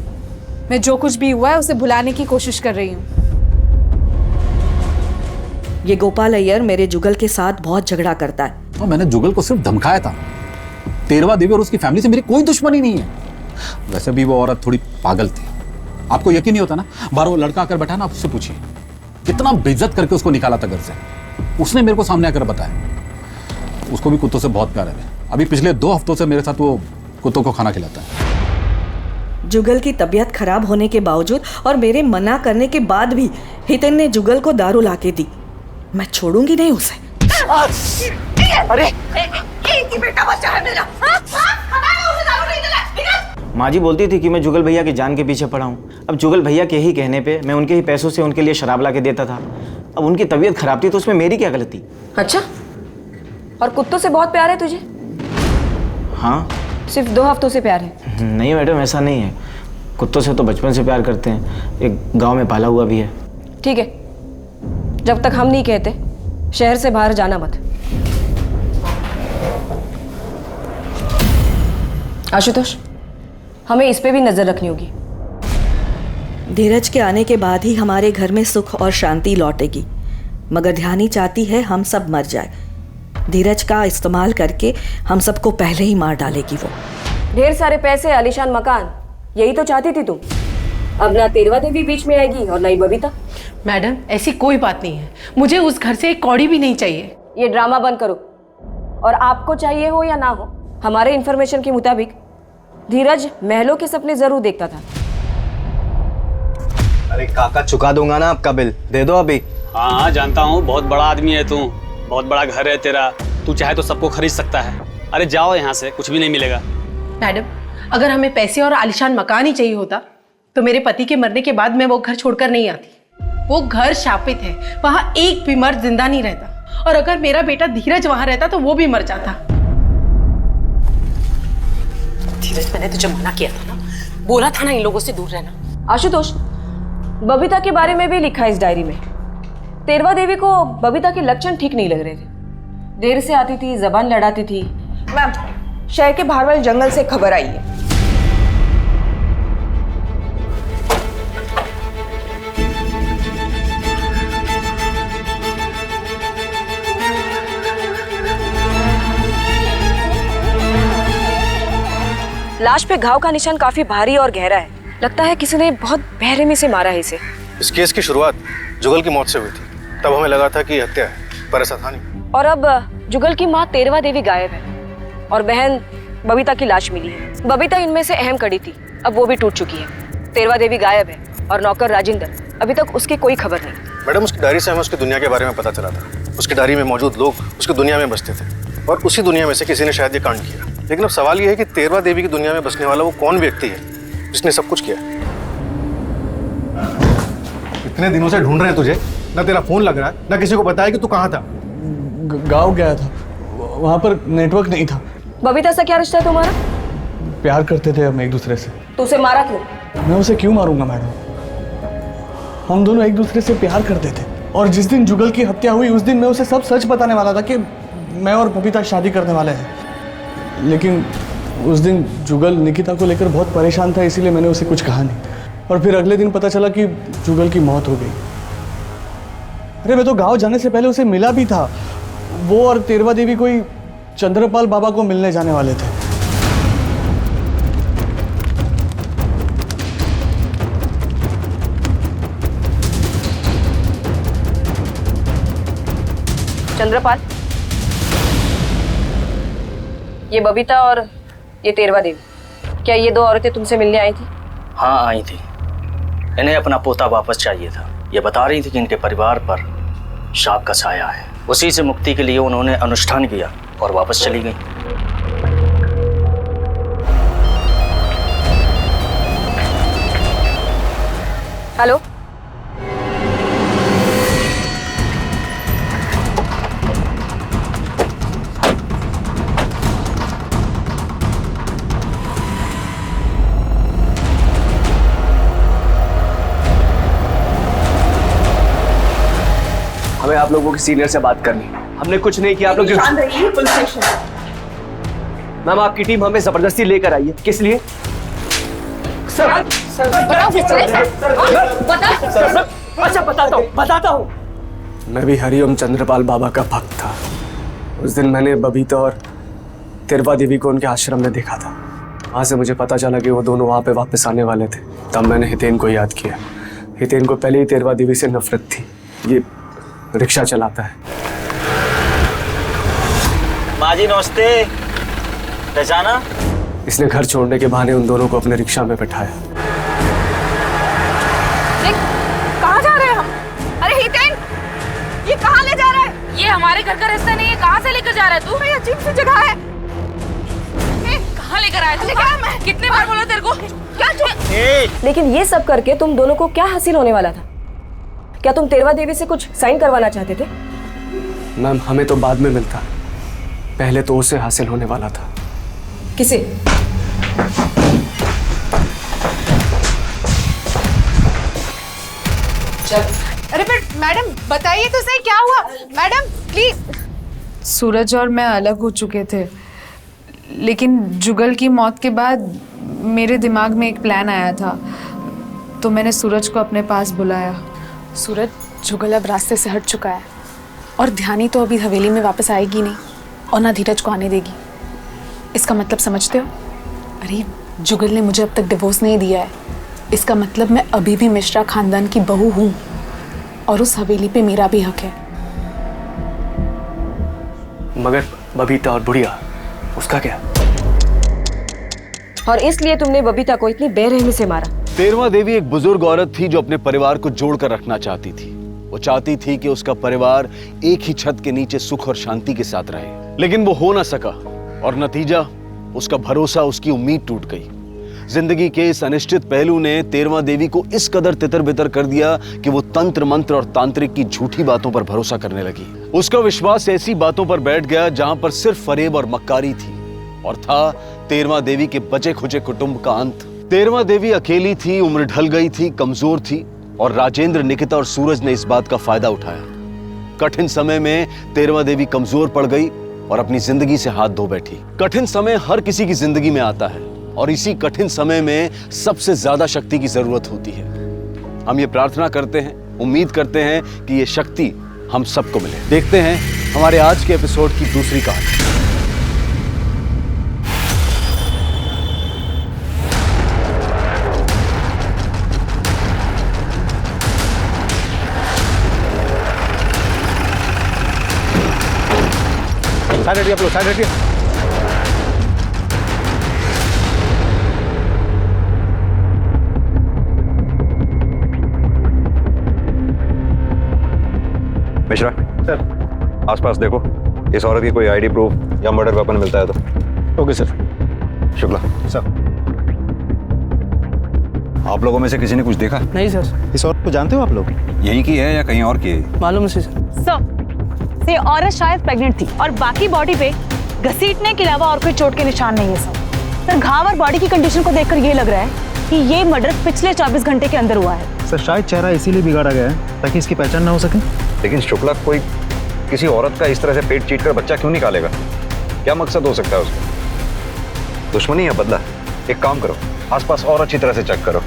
मैं जो कुछ भी हुआ है उसे भुलाने की कोशिश कर रही हूँ। ये गोपाल अय्यर मेरे जुगल के साथ बहुत झगड़ा करता है। तो मैंने जुगल को सिर्फ धमकाया था। तेरवा देवी और उसकी फैमिली से मेरी कोई दुश्मनी नहीं है। वैसे भी वो औरत थोड़ी पागल थी। आपको यकीन नहीं होता ना, बाहर वो लड़का आकर बैठा ना, आप उससे पूछिए कितना बेइज्जत करके उसको निकाला था घर से। उसने मेरे को सामने आकर बताया। उसको भी कुत्तों से बहुत प्यार है। अभी पिछले 2 हफ्तों से मेरे साथ वो कुत्तों को खाना खिलाता है। जुगल की तबीयत खराब होने के बावजूद और मेरे मना करने के बाद भी हितेन ने जुगल को दारू लाके दी। मैं छोड़ूंगी नहीं उसे। नहीं है। अरे एक ही बेटा बच्चा है मेरा। हटाओ उसे, दारू नहीं दिला, निकल। माँ जी बोलती थी कि मैं जुगल भैया की जान के पीछे पड़ा हूँ। अब जुगल भैया के ही कहने पे मैं उनके ही पैसों से उनके लिए शराब ला के देता था। अब उनकी तबीयत खराब थी तो उसमें मेरी क्या गलती? अच्छा, और कुत्तों से बहुत प्यार है तुझे? हाँ। सिर्फ 2 हफ्तों से प्यार है? नहीं मैडम, ऐसा नहीं है। कुत्तों से तो बचपन से प्यार करते हैं, एक गांव में पाला हुआ भी है। ठीक है, जब तक हम नहीं कहते शहर से बाहर जाना मत। आशुतोष, हमें इस पे भी नजर रखनी होगी। धीरज के आने के बाद ही हमारे घर में सुख और शांति लौटेगी, मगर ध्यानी चाहती है हम सब मर जाए। धीरज का इस्तेमाल करके हम सबको पहले ही मार डालेगी वो। ढेर सारे पैसे, आलीशान मकान, यही तो चाहती थी तुम। अब ना तेरवा देवी बीच में आएगी और ना ही बबीता। मैडम ऐसी कोई बात नहीं है, मुझे उस घर से एक कौड़ी भी नहीं चाहिए। ये ड्रामा बंद करो। और आपको चाहिए हो या ना हो, हमारे इंफॉर्मेशन के मुताबिक धीरज महलों के सपने जरूर देखता था। अरे काका, चुका दूंगा ना आपका बिल, दे दो अभी। हाँ हाँ जानता हूँ, बहुत बड़ा आदमी है तू, बहुत बड़ा घर है तेरा, तू चाहे तो सबको खरीद सकता है। अरे जाओ यहाँ से, कुछ भी नहीं मिलेगा। मैडम, अगर हमें पैसे और आलीशान मकान ही चाहिए होता तो मेरे पति के मरने के बाद मैं वो घर छोड़कर नहीं आती। वो घर शापित है, वहां एक भी मर्द जिंदा नहीं रहता, और अगर मेरा बेटा धीरज वहां रहता तो वो भी मर जाता। धीरज, मैंने तुझे मना किया था ना, बोला था ना इन लोगों से दूर रहना। आशुतोष, बबीता के बारे में भी लिखा है इस डायरी में। तेरवा देवी को बबीता के लक्षण ठीक नहीं लग रहे थे। देर से आती थी, जबान लड़ाती थी। मैम, शहर के बाहर वाले जंगल से खबर आई है। लाश पे घाव का निशान काफी भारी और गहरा है। लगता है किसी ने बहुत बेरहमी से मारा है इसे। इस केस की शुरुआत जुगल की मौत से हुई थी, तब हमें लगा था कि हत्या है, पर ऐसा था नहीं। और अब जुगल की माँ तेरवा देवी गायब है और बहन बबीता की लाश मिली है। बबीता इनमें से अहम कड़ी थी, अब वो भी टूट चुकी है। तेरवा देवी गायब है और नौकर राजेंद्र, अभी तक उसकी कोई खबर नहीं। मैडम, उसकी डायरी से हमें उसकी दुनिया के बारे में पता चला था। उसकी डायरी में मौजूद लोग उसकी दुनिया में बसते थे और उसी दुनिया में से किसी ने शायद ये कांड किया। लेकिन अब सवाल ये है कि तेरवा देवी की दुनिया में बसने वाला वो कौन व्यक्ति है जिसने सब कुछ किया। इतने दिनों से ढूंढ रहे हैं तुझे, ना तेरा फोन लग रहा है, ना किसी को बताया कि तू कहाँ था। गाँव गया था, वहाँ पर नेटवर्क नहीं था। बबीता से क्या रिश्ता है तुम्हारा? प्यार करते थे हम एक दूसरे से। तो उसे मारा क्यों? मैं उसे क्यों मारूंगा मैडम? हम दोनों एक दूसरे से प्यार करते थे और जिस दिन जुगल की हत्या हुई उस दिन मैं उसे सब सच बताने वाला था कि मैं और बबीता शादी करने वाले हैं। लेकिन उस दिन जुगल निकिता को लेकर बहुत परेशान था, इसीलिए मैंने उसे कुछ कहा नहीं। और फिर अगले दिन पता चला कि जुगल की मौत हो गई। अरे मैं तो गांव जाने से पहले उसे मिला भी था। वो और तेरवा देवी कोई चंद्रपाल बाबा को मिलने जाने वाले थे। चंद्रपाल, ये बबीता और ये तेरवा देवी, क्या ये 2 औरतें तुमसे मिलने आई थी? हाँ आई थी। इन्हें अपना पोता वापस चाहिए था। ये बता रही थी कि इनके परिवार पर शाप का साया है। उसी से मुक्ति के लिए उन्होंने अनुष्ठान किया और वापस चली गई। हेलो, हमें आप लोगों के सीनियर से बात करनी है। हमने कुछ नहीं किया। आप लोग शांत रहिए, पुलिस स्टेशन। मैम, आपकी टीम हमें जबरदस्ती लेकर आई है। किस लिए? अच्छा बताता हूँ। मैं भी हरिओम चंद्रपाल बाबा का भक्त था। उस दिन मैंने बबीता और तेरवा देवी को उनके आश्रम में देखा था। वहाँ से मुझे पता चला कि वो दोनों वहाँ पे वापस आने वाले थे। तब मैंने हितेन को याद किया। हितेन को पहले ही तेरवा देवी से नफरत थी। ये रिक्शा चलाता है। माँ जी नमस्ते, पहचाना? इसने घर छोड़ने के बहाने उन दोनों को अपने रिक्शा में बैठाया। कहाँ जा रहे हैं हम? अरे हितेन, ये कहाँ ले जा रहा है? ये हमारे घर का रास्ता नहीं है, कहाँ से लेकर जा रहा है तू? भाई अजीब सी जगह है। कहाँ लेकर आया तू? कितने बार बोला तेरे को? क्या लेकिन ये सब करके तुम दोनों को क्या हासिल होने वाला था? क्या तुम तेरवा देवी से कुछ साइन करवाना चाहते थे? मैम हमें तो बाद में मिलता, पहले तो उसे हासिल होने वाला था। किसे? अरे पर मैडम बताइए तो सही क्या हुआ? Madam please. सूरज और मैं अलग हो चुके थे, लेकिन जुगल की मौत के बाद मेरे दिमाग में एक प्लान आया था, तो मैंने सूरज को अपने पास बुलाया। सूरज, जुगल अब रास्ते से हट चुका है और ध्यानी तो अभी हवेली में वापस आएगी नहीं और ना धीरज को आने देगी। इसका मतलब समझते हो? अरे जुगल ने मुझे अब तक डिवोर्स नहीं दिया है, इसका मतलब मैं अभी भी मिश्रा खानदान की बहू हूँ और उस हवेली पे मेरा भी हक है। मगर बबीता और बुढ़िया, उसका क्या? और इसलिए तुमने बबीता को इतनी बेरहमी से मारा? तेरवा देवी एक बुजुर्ग औरत थी जो अपने परिवार को जोड़कर रखना चाहती थी। वो चाहती थी कि उसका परिवार एक ही छत के नीचे सुख और शांति के साथ रहे, लेकिन वो हो ना सका और नतीजा उसका भरोसा, उसकी उम्मीद टूट गई। जिंदगी के इस अनिश्चित पहलू ने तेरवा देवी को इस कदर तितर बितर कर दिया कि वो तंत्र मंत्र और तांत्रिक की झूठी बातों पर भरोसा करने लगी। उसका विश्वास ऐसी बातों पर बैठ गया जहां पर सिर्फ फरेब और मक्कारी थी, और था तेरवा देवी के बचे खुचे कुटुंब का अंत। तेरवा देवी अकेली थी, उम्र ढल गई थी, कमजोर थी, और राजेंद्र, निकिता और सूरज ने इस बात का फायदा उठाया। कठिन समय में तेरवा देवी कमजोर पड़ गई और अपनी जिंदगी से हाथ धो बैठी। कठिन समय हर किसी की जिंदगी में आता है और इसी कठिन समय में सबसे ज्यादा शक्ति की जरूरत होती है। हम ये प्रार्थना करते हैं, उम्मीद करते हैं कि ये शक्ति हम सबको मिले। देखते हैं हमारे आज के एपिसोड की दूसरी कहानी। साइड हटिए आप लोग, साइड हटिए। मिश्रा सर, आसपास देखो, इस औरत की कोई आईडी प्रूफ या मर्डर वेपन मिलता है तो। Okay sir. शुक्ला सर। आप लोगों में से किसी ने कुछ देखा? नहीं सर। इस औरत को जानते हो आप लोग? यहीं की है या कहीं और की है? मालूम है सर। ये औरत शायद प्रेग्नेंट थी और बाकी बॉडी पे घसीटने के अलावा और कोई चोट के निशान नहीं है सर। घाव और बॉडी की कंडीशन को देखकर ये लग रहा है कि ये मर्डर पिछले 24 घंटे के अंदर हुआ है। सर शायद चेहरा इसीलिए बिगाड़ा गया है ताकि इसकी पहचान ना हो सके। लेकिन शुक्ला कोई किसी औरत का इस तरह से पेट चीट कर बच्चा क्यों निकालेगा? क्या मकसद हो सकता है उसका? दुश्मनी या बदला? एक काम करो, आसपास और अच्छी तरह से चेक करो,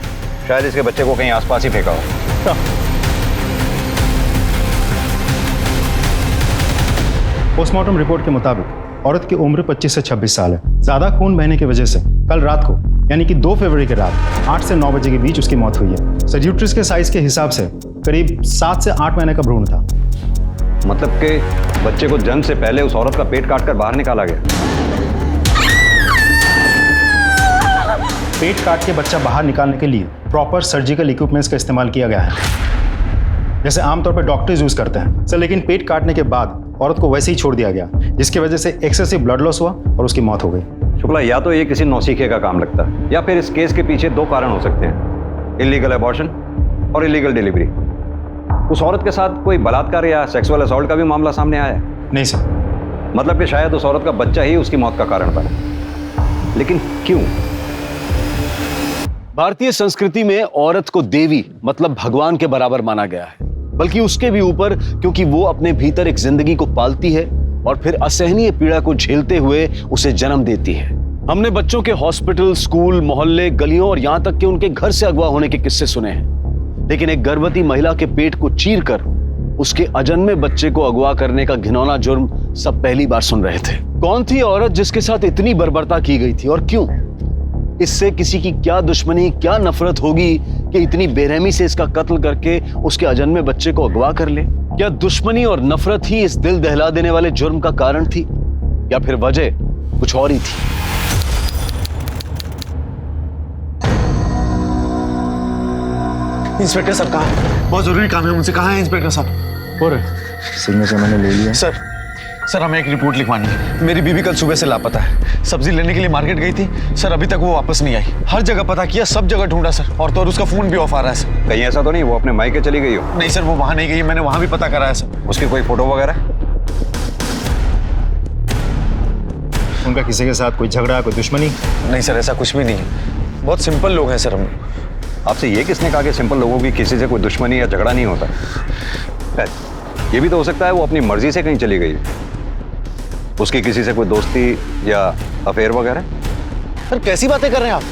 शायद इसके बच्चे को कहीं आसपास ही फेंका हो। पोस्टमार्टम रिपोर्ट के मुताबिक औरत की उम्र 25 से 26 साल है। ज्यादा खून बहने की वजह से कल रात को यानी कि 2 फरवरी की रात 8 से 9 बजे के बीच उसकी मौत हुई है। सर यूट्रस के साइज के हिसाब से करीब 7 से 8 महीने का भ्रूण था। मतलब कि बच्चे को जन्म से पहले उस औरत का पेट काटकर बाहर निकाला गया। पेट काट के बच्चा बाहर निकालने के लिए प्रॉपर सर्जिकल इक्विपमेंट्स का इस्तेमाल किया गया है, जैसे आमतौर पर डॉक्टर्स यूज करते हैं सर। लेकिन पेट काटने के बाद औरत को वैसे ही छोड़ दिया गया, जिसकी वजह से एक्सेसिव ब्लड लॉस हुआ और उसकी मौत हो गई। शुक्ला, या तो ये किसी नौसीखे का काम लगता है या फिर इस केस के पीछे 2 कारण हो सकते हैं, इलीगल अबॉर्शन और इलीगल डिलीवरी। उस औरत के साथ कोई बलात्कार या सेक्सुअल असॉल्ट का भी मामला सामने आया है? नहीं सर। मतलब कि शायद उस औरत का बच्चा ही उसकी मौत का कारण बना, लेकिन क्यों? भारतीय संस्कृति में औरत को देवी मतलब भगवान के बराबर माना गया है, बल्कि उसके भी ऊपर, क्योंकि वो अपने भीतर एक जिंदगी को पालती है और फिर असहनीय पीड़ा को झेलते हुए उसे जन्म देती है। हमने बच्चों के हॉस्पिटल, स्कूल, मोहल्ले, गलियों और यहां तक कि उनके घर से अगवा होने के किस्से सुने हैं, लेकिन एक गर्भवती महिला के पेट को चीरकर उसके अजन्मे बच्चे को अगवा करने का घिनौना जुर्म सब पहली बार सुन रहे थे। कौन थी औरत जिसके साथ इतनी बर्बरता की गई थी और क्यों? इससे किसी की क्या दुश्मनी, क्या नफरत होगी कि इतनी बेरहमी से इसका कत्ल करके उसके अजन्मे बच्चे को अगवा कर ले? क्या दुश्मनी और नफरत ही इस दिल दहला देने वाले जुर्म का कारण थी, या फिर वजह कुछ और ही थी? इंस्पेक्टर साहब कहाँ हैं? बहुत जरूरी काम है उनसे। कहाँ है इंस्पेक्टर साहब? सिग्नेचर मैंने ले लिया। सर हमें एक रिपोर्ट लिखवानी है। मेरी बीवी कल सुबह से लापता है। सब्जी लेने के लिए मार्केट गई थी सर, अभी तक वो वापस नहीं आई। हर जगह पता किया, सब जगह ढूंढा सर, और तो और उसका फोन भी ऑफ आ रहा है सर। कहीं ऐसा तो नहीं वो अपने मायके चली गई हो? नहीं सर, वो वहां नहीं गई, मैंने वहां भी पता करा है सर। उसकी कोई फोटो वगैरह? उनका किसी के साथ कोई झगड़ा, कोई दुश्मनी? नहीं सर, ऐसा कुछ भी नहीं है। बहुत सिंपल लोग हैं सर हम। आपसे ये किसने कहा कि सिंपल लोगों की किसी से कोई दुश्मनी या झगड़ा नहीं होता? ये भी तो हो सकता है वो अपनी मर्जी से कहीं चली गई, उसकी किसी से कोई दोस्ती या अफेयर वगैरह। सर कैसी बातें कर रहे हैं आप?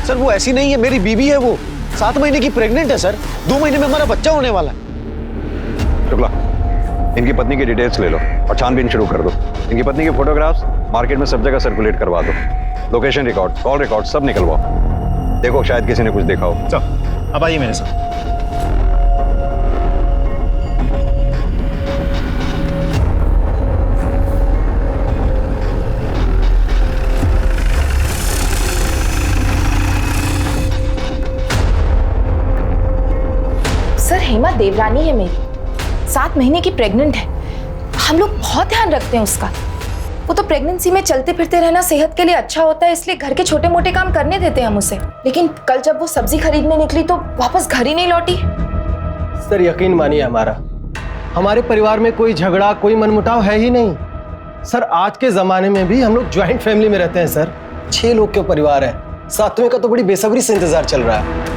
सर वो ऐसी नहीं है, मेरी बीवी है, वो 7 महीने की प्रेग्नेंट है सर। 2 महीने में हमारा बच्चा होने वाला है। शुक्ला, इनकी पत्नी की डिटेल्स ले लो और छानबीन शुरू कर दो। इनकी पत्नी की फोटोग्राफ्स मार्केट में सब जगह सर्कुलेट करवा दो। लोकेशन रिकॉर्ड, कॉल रिकॉर्ड सब निकलवाओ। देखो शायद किसी ने कुछ देखा हो। चलो अब आइए मेरे साथ। सर हेमा देवरानी है मेरी, 7 महीने की प्रेग्नेंट है। हम लोग बहुत ध्यान रखते हैं उसका। वो तो प्रेगनेंसी में चलते फिरते रहना सेहत के लिए अच्छा होता है, इसलिए घर के छोटे मोटे काम करने देते हैं हम उसे। लेकिन कल जब वो सब्जी खरीदने निकली तो वापस घर ही नहीं लौटी। सर यकीन मानिए हमारे परिवार में कोई झगड़ा, कोई मनमुटाव है ही नहीं। सर आज के जमाने में भी हम लोग ज्वाइंट फैमिली में रहते हैं सर। 6 लोग के परिवार है। 7वें का तो बड़ी बेसब्री से इंतजार चल रहा है।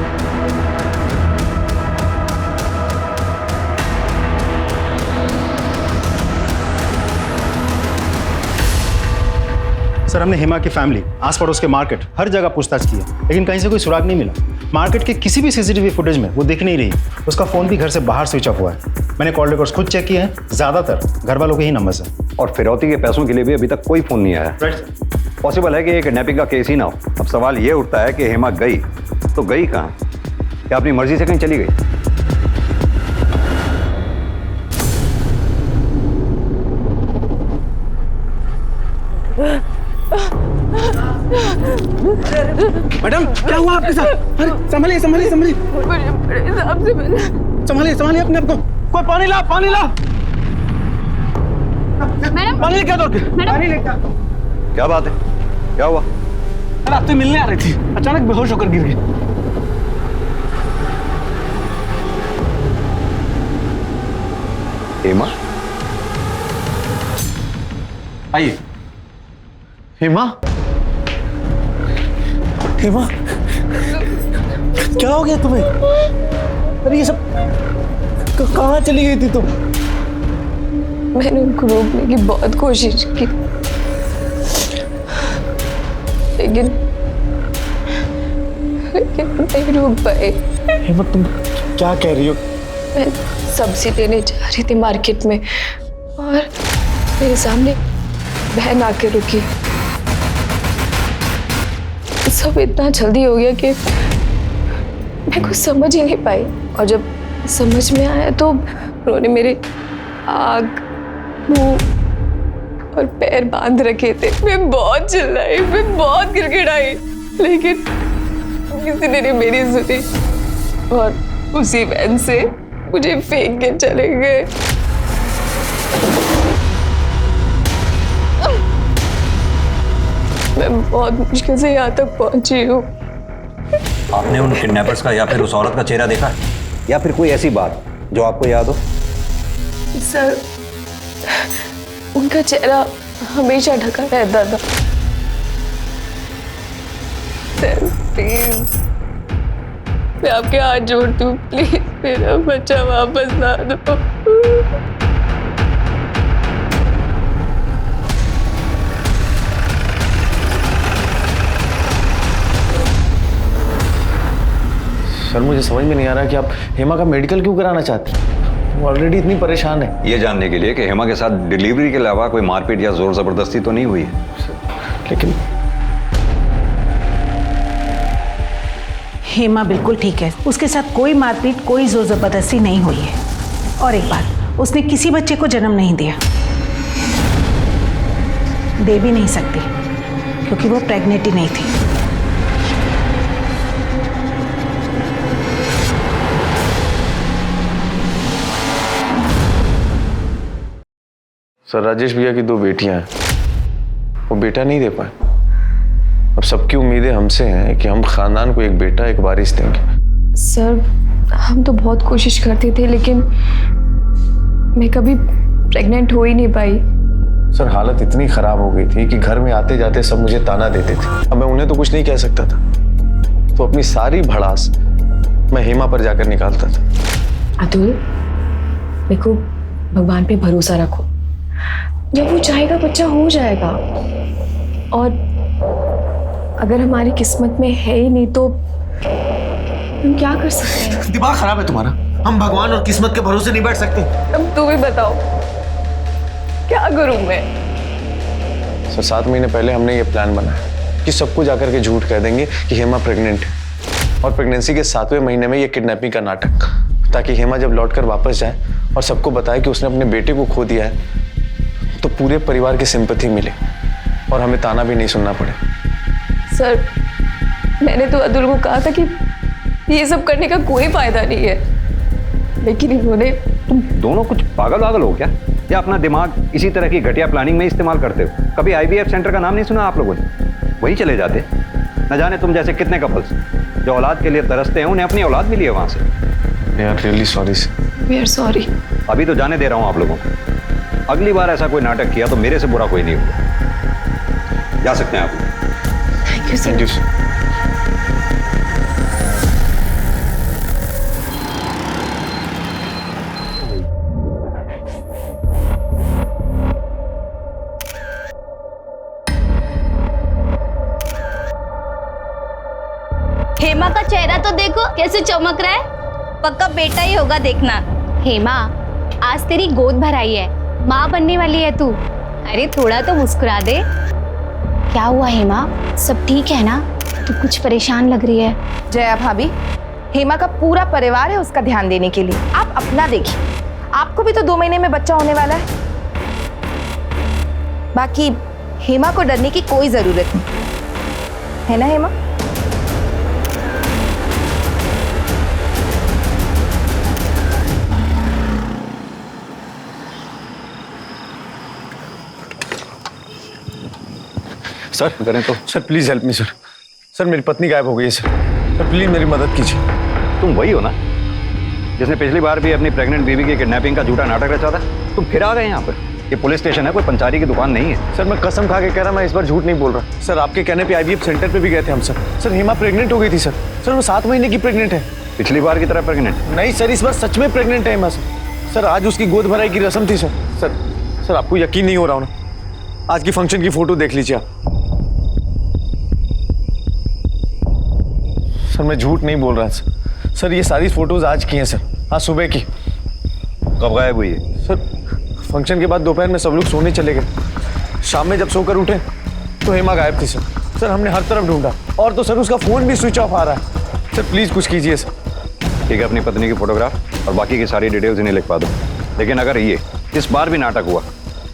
सर हमने हेमा की फैमिली, आस पड़ोस के मार्केट, हर जगह पूछताछ की है, लेकिन कहीं से कोई सुराग नहीं मिला। मार्केट के किसी भी सीसीटीवी फुटेज में वो दिख नहीं रही। उसका फोन भी घर से बाहर स्विच ऑफ हुआ है। मैंने कॉल रिकॉर्ड्स खुद चेक किए हैं, ज्यादातर घर वालों के ही नंबर्स हैं। और फिरौती के पैसों के लिए भी अभी तक कोई फोन नहीं आया। पॉसिबल है कि ये किडनैपिंग का केस ही ना हो। अब सवाल ये उठता है कि हेमा गई तो गई कहाँ? क्या अपनी मर्जी से कहीं चली गई? मैडम क्या हुआ आपके साथ? अरे संभलिए संभलिए संभलिए संभलिए संभलिए अपने आप को। कोई पानी ला, पानी ला। मैडम पानी लेके दो। पानी लेके आ। क्या बात है, क्या हुआ? रास्ते मिलने आ रही थी, अचानक बेहोश होकर गिर गई। हेमा? आइए। हेमा? हेमा क्या हो गया तुम्हें? अरे ये सब कहाँ चली गई थी तुम? मैंने उनको रोकने की बहुत कोशिश की, लेकिन नहीं रोक पाए। हेमा तुम क्या कह रही हो? मैं सब्जी लेने जा रही थी मार्केट में और मेरे सामने बहन आके रुकी। सब इतना जल्दी हो गया कि मैं कुछ समझ ही नहीं पाई, और जब समझ में आया तो उन्होंने मेरे आँख, मुंह और पैर बांध रखे थे। मैं बहुत चिल्लाई, मैं बहुत गिड़गिड़ाई, लेकिन किसी ने नहीं मेरी सुनी और उसी वैन से मुझे फेंक के चले गए। मैं बहुत मुश्किल से यहाँ तक पहुंची हूँ। आपने उन किडनैपर्स का या फिर उस औरत का चेहरा देखा है, या फिर कोई ऐसी बात जो आपको याद हो? सर उनका चेहरा हमेशा ढका रहता था। सर प्लीज मैं आपके हाथ जोड़ती हूँ, प्लीज मेरा बच्चा वापस ला दो। सर मुझे समझ में नहीं आ रहा कि आप हेमा का मेडिकल क्यों कराना चाहती हैं? वो ऑलरेडी इतनी परेशान है। ये जानने के लिए कि हेमा के साथ डिलीवरी के अलावा कोई मारपीट या जोर जबरदस्ती तो नहीं हुई है। लेकिन हेमा बिल्कुल ठीक है, उसके साथ कोई मारपीट, कोई जोर जबरदस्ती नहीं हुई है। और एक बात, उसने किसी बच्चे को जन्म नहीं दिया, दे भी नहीं सकती क्योंकि वो प्रेग्नेंट ही नहीं थी। सर राजेश भैया की 2 बेटियां हैं, वो बेटा नहीं दे पाए। अब सबकी उम्मीदें हमसे हैं कि हम खानदान को एक बेटा एक वारिस देंगे। सर हम तो बहुत कोशिश करते थे, लेकिन मैं कभी प्रेग्नेंट हो ही नहीं पाई। सर हालत इतनी खराब हो गई थी कि घर में आते जाते सब मुझे ताना देते थे। अब मैं उन्हें तो कुछ नहीं कह सकता था, तो अपनी सारी भड़ास मैं हेमा पर जाकर निकालता था। अतुल, देखो भगवान पे भरोसा रखो, जब वो चाहेगा बच्चा हो जाएगा। और अगर हमारी किस्मत में है ही नहीं तो हम क्या कर सकते हैं? दिमाग खराब है तुम्हारा। हम भगवान और किस्मत के भरोसे नहीं बैठ सकते। अब तू भी बताओ क्या करूं मैं? सर 7 महीने पहले हमने ये प्लान बनाया कि सबको जाकर के झूठ कह देंगे कि हेमा प्रेग्नेंट है, और प्रेगनेंसी के 7वें महीने में ये किडनैपिंग का नाटक, ताकि हेमा जब लौटकर वापस जाए और सबको बताए कि उसने अपने बेटे को खो दिया है, तो पूरे परिवार की सिंपैथी मिले और हमें ताना भी नहीं सुनना पड़े। सर मैंने तो अतुल को कहा था कि ये सब करने का कोई फायदा नहीं है, लेकिन इन्होंने। तुम दोनों कुछ पागल हो क्या, या अपना दिमाग इसी तरह की घटिया प्लानिंग में इस्तेमाल करते हो? कभी IVF सेंटर का नाम नहीं सुना आप लोगों ने? वही चले जाते। न जाने तुम जैसे कितने कपल्स जो औलाद के लिए तरसते हैं, उन्हें अपनी औलाद मिली है वहां से। यार really sorry sir. We are sorry. अभी तो जाने दे रहा हूं आप लोगों को। अगली बार ऐसा कोई नाटक किया तो मेरे से बुरा कोई नहीं होगा। जा सकते हैं आप। Thank you sir. Thank you sir. Hema का चेहरा तो देखो कैसे चमक रहा है, पक्का बेटा ही होगा देखना। हेमा आज तेरी गोद भराई है, माँ बनने वाली है तू। अरे थोड़ा तो मुस्कुरा दे। क्या हुआ हेमा, सब ठीक है ना? तू कुछ परेशान लग रही है। जया भाभी, हेमा का पूरा परिवार है उसका ध्यान देने के लिए, आप अपना देखिए। आपको भी तो 2 महीने में बच्चा होने वाला है। बाकी हेमा को डरने की कोई जरूरत नहीं है ना हेमा? सर करें तो। Sir please help me sir. Sir मेरी पत्नी गायब हो गई है सर। सर प्लीज मेरी मदद कीजिए। तुम वही हो ना जिसने पिछली बार भी अपनी प्रेग्नेंट बीवी की किडनैपिंग का झूठा नाटक रचा था? तुम फिर आ गए यहाँ पर। ये पुलिस स्टेशन है, कोई पंचारी की दुकान नहीं है। सर मैं कसम खा के कह रहा, मैं इस बार झूठ नहीं बोल रहा। सर आपके कहने पे IVF सेंटर पे भी गए थे हम सर। सर हेमा प्रेग्नेंट हो गई थी सर। सर वो 7 महीने की प्रेग्नेंट है। पिछली बार की तरह प्रेग्नेंट? नहीं सर, इस बार सच में प्रेग्नेंट है हेमा सर। सर आज उसकी गोद भराई की रस्म थी सर। सर आपको यकीन नहीं हो रहा हो ना? आज की फंक्शन की फोटो देख लीजिए आप। सर मैं झूठ नहीं बोल रहा सर। सर ये सारी फोटोज आज की हैं सर, आज सुबह की। कब गायब हुई है? सर फंक्शन के बाद दोपहर में सब लोग सोने चले गए। शाम में जब सोकर उठे तो हेमा गायब थी सर। सर हमने हर तरफ ढूंढा, और तो सर उसका फोन भी स्विच ऑफ आ रहा है। सर प्लीज कुछ कीजिए सर। ठीक है, अपनी पत्नी की फोटोग्राफ और बाकी की सारी डिटेल्स इन्हें लिखवा दो। लेकिन अगर ये इस बार भी नाटक हुआ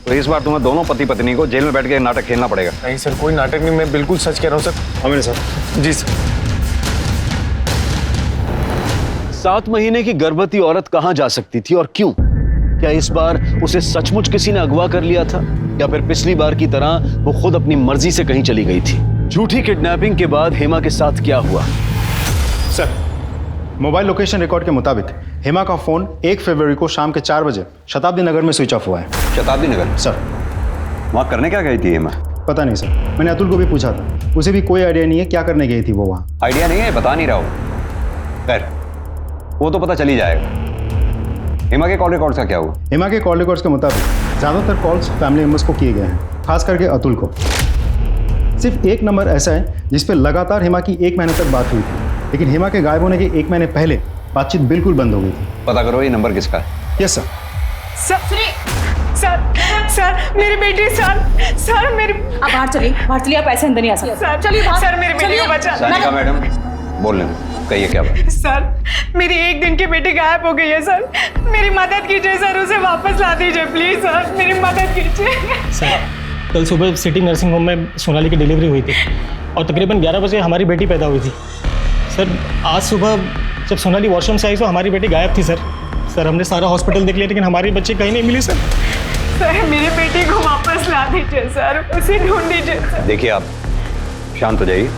तो इस बार तुम्हें दोनों पति पत्नी को जेल में बैठ के नाटक खेलना पड़ेगा। नहीं सर, कोई नाटक नहीं, मैं बिल्कुल सच कह रहा हूँ सर। हाँ मेरे साथ। जी सर। 7 महीने की गर्भवती औरत कहां जा सकती थी और क्यों? क्या इस बार उसे सचमुच किसी ने अगवा कर लिया था, या फिर पिछली बार की तरह वो खुद अपनी मर्जी से कहीं चली गई थी? झूठी किडनैपिंग के बाद हेमा के साथ क्या हुआ? सर मोबाइल लोकेशन रिकॉर्ड के मुताबिक हेमा का फोन 1 फरवरी को शाम के 4 बजे शताब्दी नगर में स्विच ऑफ हुआ है। शताब्दी नगर? सर वहाँ करने क्या गई थी हेमा? पता नहीं सर, मैंने अतुल को भी पूछा था, उसे भी कोई आइडिया नहीं है क्या करने गई थी वो वहाँ। आइडिया नहीं है, बता नहीं रहा हूँ। खैर वो तो पता चल ही जाएगा। हेमा के कॉल रिकॉर्ड्स का क्या हुआ? हेमा के कॉल रिकॉर्ड्स के मुताबिक ज़्यादातर कॉल्स फैमिली मेम्बर्स को किए गए हैं, खास करके अतुल को। सिर्फ एक नंबर ऐसा है जिस पर लगातार हेमा की 1 महीने तक बात हुई थी, लेकिन हेमा के गायब होने के 1 महीने पहले बातचीत बिल्कुल बंद हो गई थी। पता करो ये नंबर किसका है। Yes sir. सर मेरी बेटी सर मेरी। आप बाहर चलिए, आप ऐसे अंदर नहीं आ सकते। सर चलिए सर, मेरी बेटी को बचा। सानिका मैडम बोल लें, कहिए क्या बात? सर मेरी 1 दिन की बेटी गायब हो गई है सर, मेरी मदद कीजिए सर, उसे वापस ला दीजिए प्लीज सर, मेरी मदद कीजिए। सर कल सुबह सिटी नर्सिंग होम में सोनाली की डिलीवरी हुई थी और तकरीबन 11 बजे हमारी बेटी पैदा हुई थी। सर आज सुबह जब सोनाली वॉशरूम से आई तो हमारी बेटी गायब थी सर। हमने सारा हॉस्पिटल देख लिया लेकिन हमारी बच्ची कहीं नहीं मिली सर। सर मेरी बेटी को वापस ला दीजिए सर, उसे ढूंढ दीजिए सर। देखिए आप शांत हो जाइए,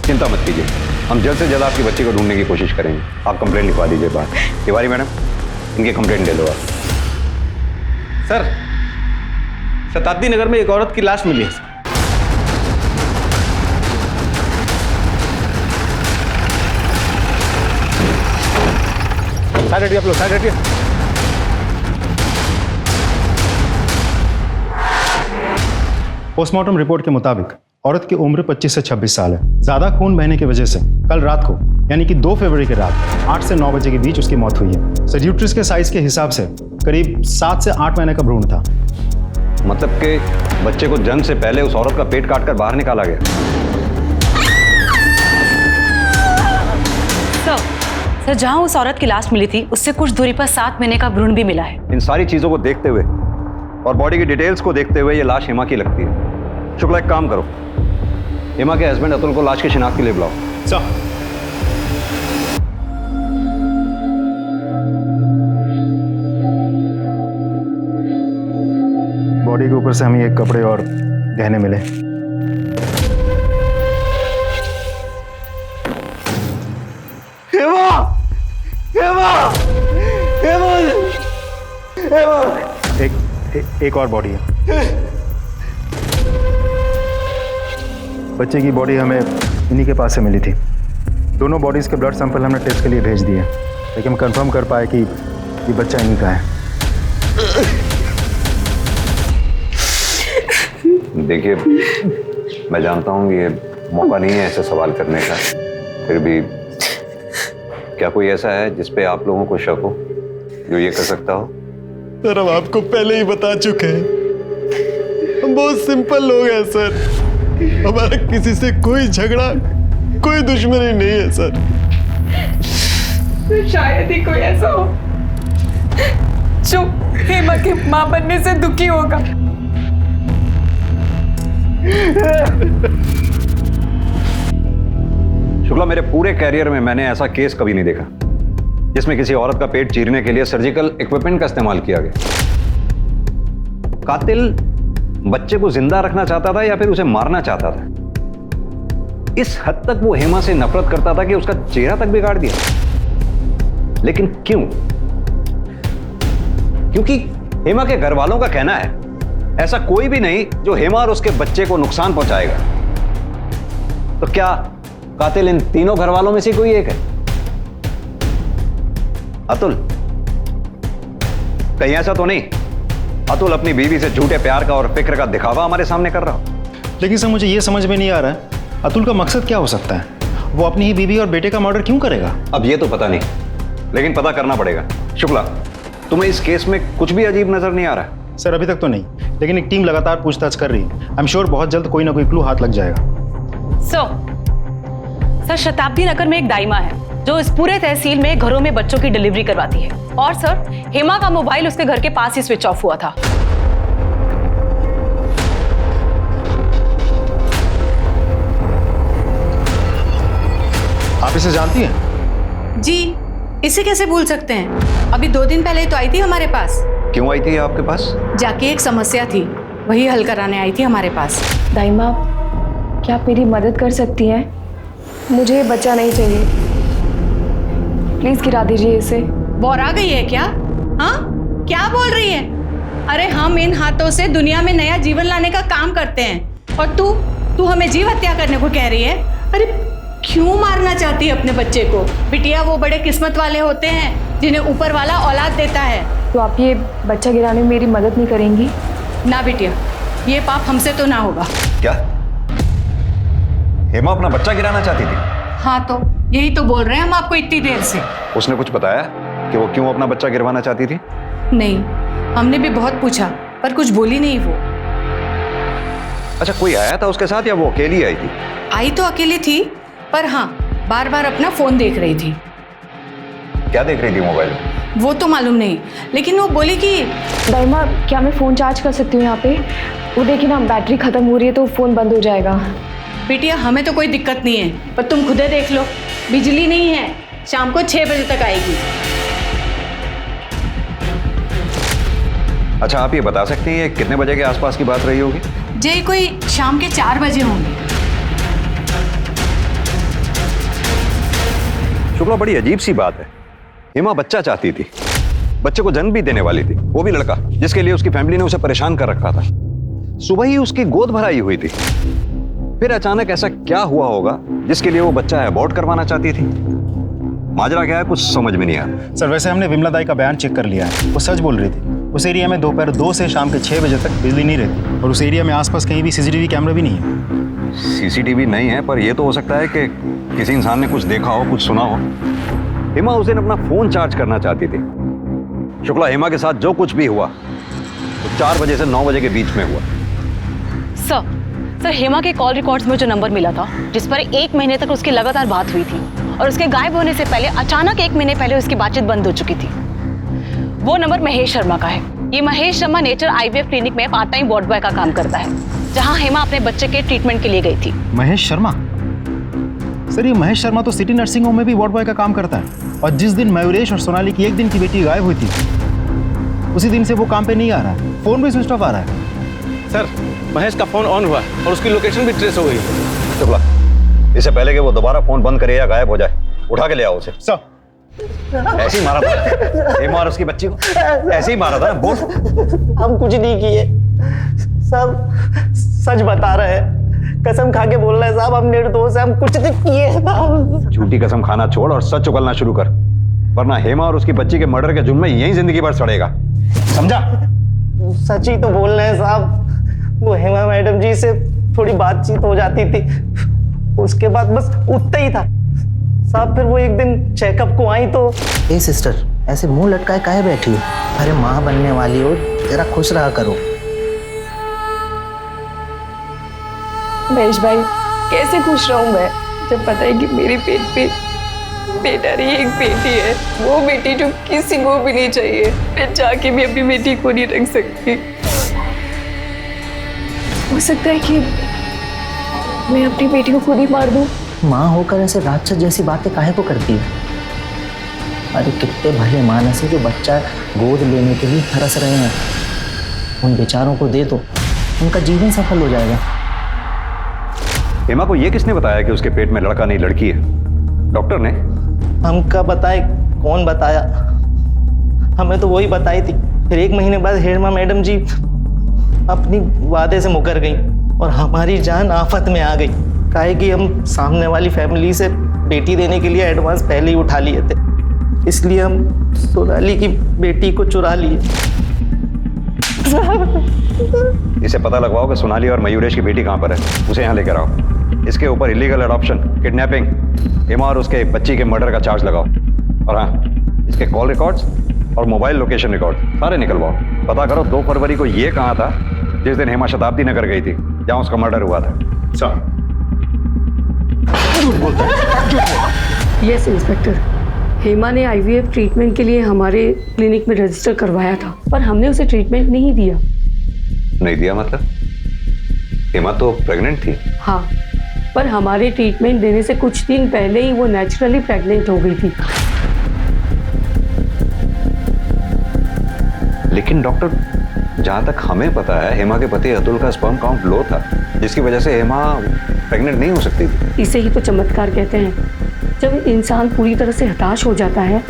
चिंता मत कीजिए, हम जल्द से जल्द आपकी बच्ची को ढूंढने की कोशिश करेंगे। आप कंप्लेंट लिखवा दीजिए बाहर। तिवारी मैडम, इनकी कंप्लेंट ले लो आप। सर, शताब्दी नगर में एक औरत की लाश मिली है। साइड हटिए आप लोग, साइड हटिए। पोस्टमार्टम रिपोर्ट के मुताबिक औरत की उम्र 25 से 26 साल है। ज्यादा खून बहने की वजह से कल रात को यानी कि 2 फरवरी की रात 8 से 9 बजे के बीच उसकी मौत हुई है। सर यूट्रस के साइज के हिसाब से करीब 7 से 8 महीने का भ्रूण था। मतलब कि बच्चे को जन्म से पहले उस औरत का पेट काटकर बाहर निकाला गया। सर जहां उस औरत की लाश मिली थी उससे कुछ दूरी पर 7 महीने का भ्रूण भी मिला है। इन सारी चीजों को देखते हुए और बॉडी की डिटेल्स को देखते हुए ये लाश हेमा की लगती है। शुक्ला, एक काम करो, हेमा के हस्बैंड अतुल को लाश की शिनाख्त के लिए बुलाओ। बॉडी के ऊपर से हमें एक कपड़े और गहने मिले। हेमा! हेमा! हेमा! हेमा! एक और बॉडी है। बच्चे की बॉडी हमें इन्हीं के पास से मिली थी। दोनों बॉडीज के ब्लड सैंपल हमने टेस्ट के लिए भेज दिए, लेकिन हम कंफर्म कर पाए कि ये बच्चा इन्हीं का है। देखिए, मैं जानता हूँ ये मौका नहीं है ऐसे सवाल करने का, फिर भी क्या कोई ऐसा है जिस पे आप लोगों को शक हो, जो ये कर सकता हो? सर हम आपको पहले ही बता चुके हैं, हम बहुत सिंपल लोग हैं सर। हमारा किसी से कोई झगड़ा, कोई दुश्मनी नहीं है सर। शायद ही कोई ऐसा हो जो हेमा की मां बनने से दुखी होगा। शुक्ला, मेरे पूरे कैरियर में मैंने ऐसा केस कभी नहीं देखा जिसमें किसी औरत का पेट चीरने के लिए सर्जिकल इक्विपमेंट का इस्तेमाल किया गया। कातिल बच्चे को जिंदा रखना चाहता था या फिर उसे मारना चाहता था? इस हद तक वो हेमा से नफरत करता था कि उसका चेहरा तक बिगाड़ दिया। लेकिन क्यों? क्योंकि हेमा के घर वालों का कहना है ऐसा कोई भी नहीं जो हेमा और उसके बच्चे को नुकसान पहुंचाएगा। तो क्या कातिल इन तीनों घर वालों में से कोई एक है? अतुल, कहीं ऐसा तो नहीं अतुल अपनी बीवी से झूठे प्यार का और फिक्र का दिखावा हमारे सामने कर रहा हो? लेकिन सर मुझे ये समझ में नहीं आ रहा है अतुल का मकसद क्या हो सकता है। वो अपनी ही बीवी और बेटे का मर्डर क्यों करेगा? अब ये तो पता नहीं, लेकिन पता करना पड़ेगा। शुक्ला, तुम्हें इस केस में कुछ भी अजीब नजर नहीं आ रहा? सर अभी तक तो नहीं, लेकिन एक टीम लगातार पूछताछ कर रही है। आई एम श्योर बहुत जल्द कोई ना कोई क्लू हाथ लग जाएगा। सर शताब्दी नगर में एक दाइमा है जो इस पूरे तहसील में घरों में बच्चों की डिलीवरी करवाती है। और सर हेमा का मोबाइल उसके घर के पास ही स्विच ऑफ हुआ था। आप इसे जानती हैं? जी, इसे कैसे भूल सकते हैं? अभी 2 दिन पहले तो आई थी हमारे पास। क्यों आई थी आपके पास? जाके एक समस्या थी, वही हल कराने आई थी हमारे पास। दाइमा, क्या आप मेरी मदद कर सकती हैं? मुझे बच्चा नहीं चाहिए, प्लीज गिरा दीजिए इसे। बौरा गई है क्या? हाँ, क्या बोल रही है? अरे हम इन हाथों से दुनिया में नया जीवन लाने का काम करते हैं और तू हमें जीव हत्या करने को कह रही है? अरे क्यों मारना चाहती है अपने बच्चे को? बिटिया, वो बड़े किस्मत वाले होते हैं जिन्हें ऊपर वाला औलाद देता है। तो आप ये बच्चा गिराने में मेरी मदद नहीं करेंगी? ना बिटिया, ये पाप हमसे तो ना होगा। क्या हेमा अपना बच्चा गिराना चाहती थी? हाँ, तो यही तो बोल रहे हैं हम आपको इतनी देर से। उसने कुछ बताया कि वो क्यों अपना बच्चा गिरवाना चाहती थी? नहीं, हमने भी बहुत पूछा पर कुछ बोली नहीं वो। अच्छा, कोई आया था उसके साथ या वो अकेली आई थी? आई तो अकेली थी, पर हाँ बार बार अपना फोन देख रही थी। क्या देख रही थी मोबाइल में? वो तो मालूम नहीं, लेकिन वो बोली कि दाइमा, क्या मैं फ़ोन चार्ज कर सकती हूँ यहाँ पे? वो देखिए ना, बैटरी ख़त्म हो रही है तो फ़ोन बंद हो जाएगा। बिटिया, हमें तो कोई दिक्कत नहीं है, पर तुम खुदे देख लो, बिजली नहीं है, शाम को 6 बजे तक आएगी। अच्छा, आप ये बता सकते हैं ये कितने बजे के आसपास की बात रही होगी? जी कोई शाम के 4 बजे होंगे। शुक्ला, बड़ी अजीब सी बात है। हेमा बच्चा चाहती थी, बच्चे को जन्म भी देने वाली थी, वो भी लड़का जिसके लिए उसकी फैमिली ने उसे परेशान कर रखा था। सुबह ही उसकी गोद भराई हुई थी, फिर अचानक ऐसा क्या हुआ होगा जिसके लिए वो बच्चा अबॉर्ट करवाना चाहती थी? माजरा क्या है, कुछ समझ में नहीं आया। सर वैसे हमने विमला दाई का बयान चेक कर लिया है, वो सच बोल रही थी। उस एरिया में दोपहर 2 से शाम के 6 बजे तक बिजली नहीं रहती और उस एरिया में आसपास कहीं भी सीसीटीवी कैमरा भी नहीं है। सीसीटीवी नहीं है, पर यह तो हो सकता है कि किसी इंसान ने कुछ देखा हो, कुछ सुना हो। हेमा उस दिन अपना फोन चार्ज करना चाहती थी। शुक्ला, हेमा के साथ जो कुछ भी हुआ तो 4 बजे से 9 बजे के बीच में हुआ। सर हेमा के कॉल रिकॉर्ड्स में जो नंबर मिला था जिस पर 1 महीने तक उसकी लगातार बात हुई थी और उसके गायब होने से पहले अचानक 1 महीने पहले उसकी बातचीत बंद हो चुकी थी, वो नंबर महेश शर्मा का है। ये Mahesh Sharma nature IVF clinic में पार्ट टाइम वार्ड बॉय का काम करता है, जहां हेमा अपने बच्चे के ट्रीटमेंट के लिए गई थी। महेश शर्मा? सर ये महेश शर्मा तो सिटी नर्सिंग होम में भी वार्ड बॉय का काम करता है और जिस दिन मयूरेश और सोनाली की 1 दिन की बेटी गायब हुई थी उसी दिन से वो काम पे नहीं आ रहा है, फोन भी स्विच ऑफ आ रहा है। सर महेश का फोन ऑन हुआ और उसकी लोकेशन भी ट्रेस हो गई। शुक्ला, इससे पहले कि वो दोबारा फोन बंद करे या गायब हो जाए, उठा के ले आओ उसे। ऐसे ही मारा था हेमा और उसकी बच्ची को, ऐसे ही मारा था। बोल। हम कुछ नहीं किए, सब सच बता रहे हैं, कसम खा के बोल रहे हैं साहब, हम निर्दोष हैं, हम कुछ नहीं किए। झूठी कसम खाना छोड़ और सच उगलना शुरू कर, वरना हेमा और उसकी बच्ची के मर्डर के जुर्म में यही जिंदगी भर सड़ेगा, समझा? सच ही तो बोल रहे हैं साहब, वो हेमा मैडम जी से थोड़ी बातचीत हो जाती थी, उसके बाद बस उतना ही था साहब। फिर वो एक दिन चेकअप को आई तो ए सिस्टर, ऐसे मुंह लटकाए काहे बैठी हो? अरे माँ बनने वाली हो, जरा खुश रहा करो। महेश भाई, कैसे खुश रहूं मैं जब पता है कि मेरे पेट पे बेटा नहीं एक बेटी है, वो बेटी जो किसी को भी नहीं चाहिए। मैं जाके भी अपनी बेटी को नहीं रख सकती। हो सकता है कि मैं अपनी बेटी को खुद ही मार दूं। माँ होकर ऐसे राक्षस जैसी बातें काहे को करती है? अरे कितने भले मानस है जो बच्चा गोद लेने के लिए तरस रहे हैं, उन बेचारों को दे दो, उनका जीवन सफल हो जाएगा। हेमा को ये किसने बताया कि उसके पेट में लड़का नहीं लड़की है? डॉक्टर ने? हमका बताए, कौन बताया? हमें तो वही बताई थी। फिर 1 महीने बाद हेमा मैडम जी अपनी वादे से मुकर गई और हमारी जान आफत में आ गई। काहे कि हम सामने वाली फैमिली से बेटी देने के लिए एडवांस पहले ही उठा लिए थे, इसलिए हम सोनाली की बेटी को चुरा लिए। इसे पता लगवाओ कि सोनाली और मयूरेश की बेटी कहाँ पर है, उसे यहाँ लेकर आओ। इसके ऊपर इलीगल अडॉप्शन, किडनैपिंग, हेमा और उसके बच्ची के मर्डर का चार्ज लगाओ। और हाँ, इसके कॉल रिकॉर्ड्स और मोबाइल लोकेशन रिकॉर्ड सारे निकलवाओ। पता करो 2 फरवरी को ये कहाँ था जिस दिन हेमा शताब्दी नगर गई थी, जहाँ उसका मर्डर हुआ था। झूठ बोलता है। यस इंस्पेक्टर, हेमा ने आईवीएफ ट्रीटमेंट के लिए हमारे क्लिनिक में रजिस्टर करवाया था, पर हमने उसे ट्रीटमेंट नहीं दिया। नहीं दिया मतलब? हेमा तो प्रेग्नेंट थी। हाँ, पर हमारे ट्रीटमेंट देने से कुछ दिन पहले ही वो नेचुरली प्रेग्नेंट हो गई थी। लेकिन डॉक्टर, जहां तक हमें पता है हेमा के पति अतुल का स्पर्म काउंट लो था, जिसकी वजह से हेमा प्रेग्नेंट नहीं हो सकती थी। इसे ही तो चमत्कार कहते हैं। जब इंसान पूरी तरह से हताश हो जाता है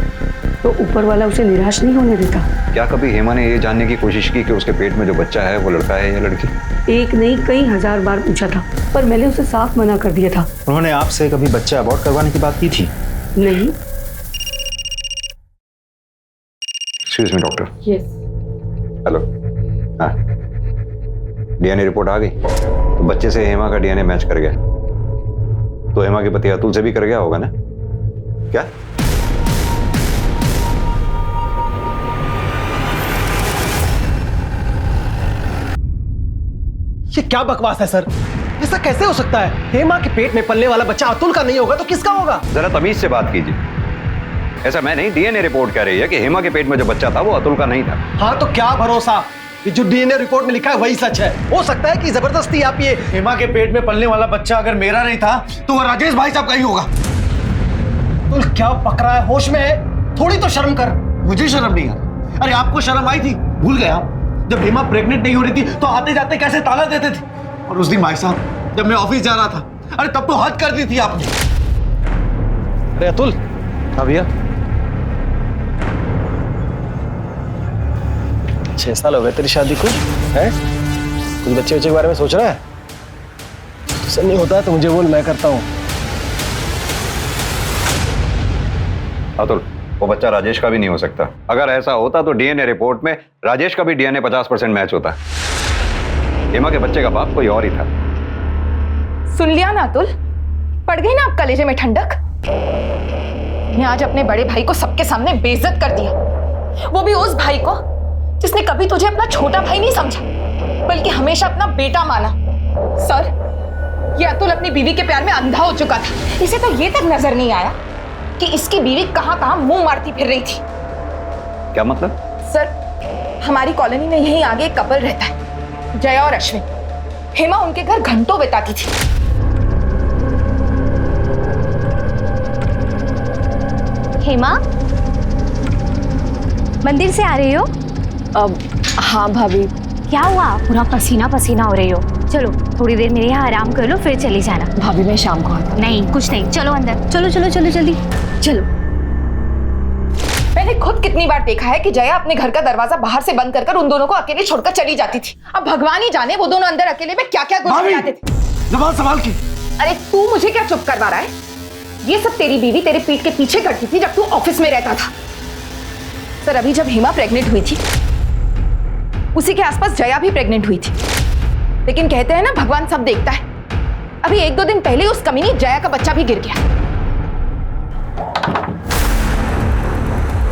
तो ऊपर वाला उसे निराश नहीं होने देता। क्या कभी हेमा ने ये जानने की कोशिश की कि उसके पेट में जो बच्चा है वो लड़का है या लड़की? एक नहीं कई हजार बार पूछा था, पर मैंने उसे साफ मना कर दिया था। उन्होंने आपसे कभी बच्चा अबॉर्ट करवाने की बात की थी? नहीं। Excuse me doctor. Yes. Hello. हाँ, डीएनए रिपोर्ट आ गई? तो बच्चे से हेमा का डीएनए मैच कर गया, तो हेमा के पति अतुल से भी कर गया होगा ना? क्या? ये क्या बकवास है सर? ऐसा कैसे हो सकता है? हेमा के पेट में पलने वाला बच्चा अतुल का नहीं होगा तो किसका होगा? जरा तमीज से बात कीजिए। ऐसा मैं नहीं, डीएनए रिपोर्ट कह रही है कि हेमा के पेट में जो बच्चा था वो अतुल का नहीं था। हाँ, तो क्या भरोसा कि जो डीएनए रिपोर्ट में लिखा है वही सच है? हो सकता है कि जबरदस्ती आप ये हेमा के पेट में पलने वाला बच्चा अगर मेरा नहीं था तो वो राजेश भाई साहब का ही होगा। तो क्या पक रहा है? होश में है? थोड़ी तो शर्म कर। मुझे शर्म नहीं आ रही। अरे आपको शर्म आई थी, भूल गया? जब हेमा प्रेग्नेंट नहीं हो रही थी तो आते जाते कैसे ताला देते थे। और उस दिन भाई साहब जब मैं ऑफिस जा रहा था, अरे तब तो हद कर दी थी आपने। अरे अतुल। हाँ भैया। 6 साल हो गए तेरी शादी को, है? कुछ बच्चे के बारे में सोच रहा है? तुझसे नहीं होता तो मुझे बोल, मैं करता हूँ। अतुल, वो बच्चा राजेश का भी नहीं हो सकता। अगर ऐसा होता तो डीएनए रिपोर्ट में राजेश का भी डीएनए 50% मैच होता। हेमा के बच्चे का बाप कोई और ही था। सुन लिया ना अतुल, पड़ गई ना आप कलेजे में ठंडक। मैं आज अपने बड़े भाई को सबके सामने बेइज्जत कर दिया, वो भी उस भाई को जिसने कभी तुझे अपना छोटा भाई नहीं समझा बल्कि हमेशा अपना बेटा माना। सर, ये अतुल अपनी बीवी के प्यार में अंधा हो चुका था। इसे तो ये तक नजर नहीं आया कि इसकी बीवी कहां-कहां मुंह मारती फिर रही थी। क्या मतलब? सर, हमारी कॉलोनी में यहीं आगे एक कपल रहता है, जया और अश्विन। हेमा उनके घर घंटों बिताती थी। हेमा, मंदिर से आ रही हो? हाँ भाभी। क्या हुआ? पूरा पसीना पसीना हो रही हो। चलो थोड़ी देर मेरे यहाँ आराम कर लो, फिर चली जाना। भाभी मैं शाम को आता हूँ। नहीं, कुछ नहीं, चलो अंदर, चलो चलो चलो जल्दी चलो। मैंने खुद कितनी बार देखा है कि जया अपने घर का दरवाजा बाहर से बंद कर उन दोनों को अकेले छोड़कर चली जाती थी। अब भगवान ही जाने वो दोनों अंदर अकेले में क्या क्या गुनाह करते थे। जबान संभाल के। अरे तू मुझे क्या चुप करवा रहा है? ये सब तेरी बीवी तेरे पीठ के पीछे करती थी जब तू ऑफिस में रहता था। सर, अभी जब हेमा प्रेग्नेंट हुई थी उसी के आसपास जया भी प्रेग्नेंट हुई थी, लेकिन कहते हैं ना भगवान सब देखता है। अभी 1-2 दिन पहले उस कमीनी जया का बच्चा भी गिर गया।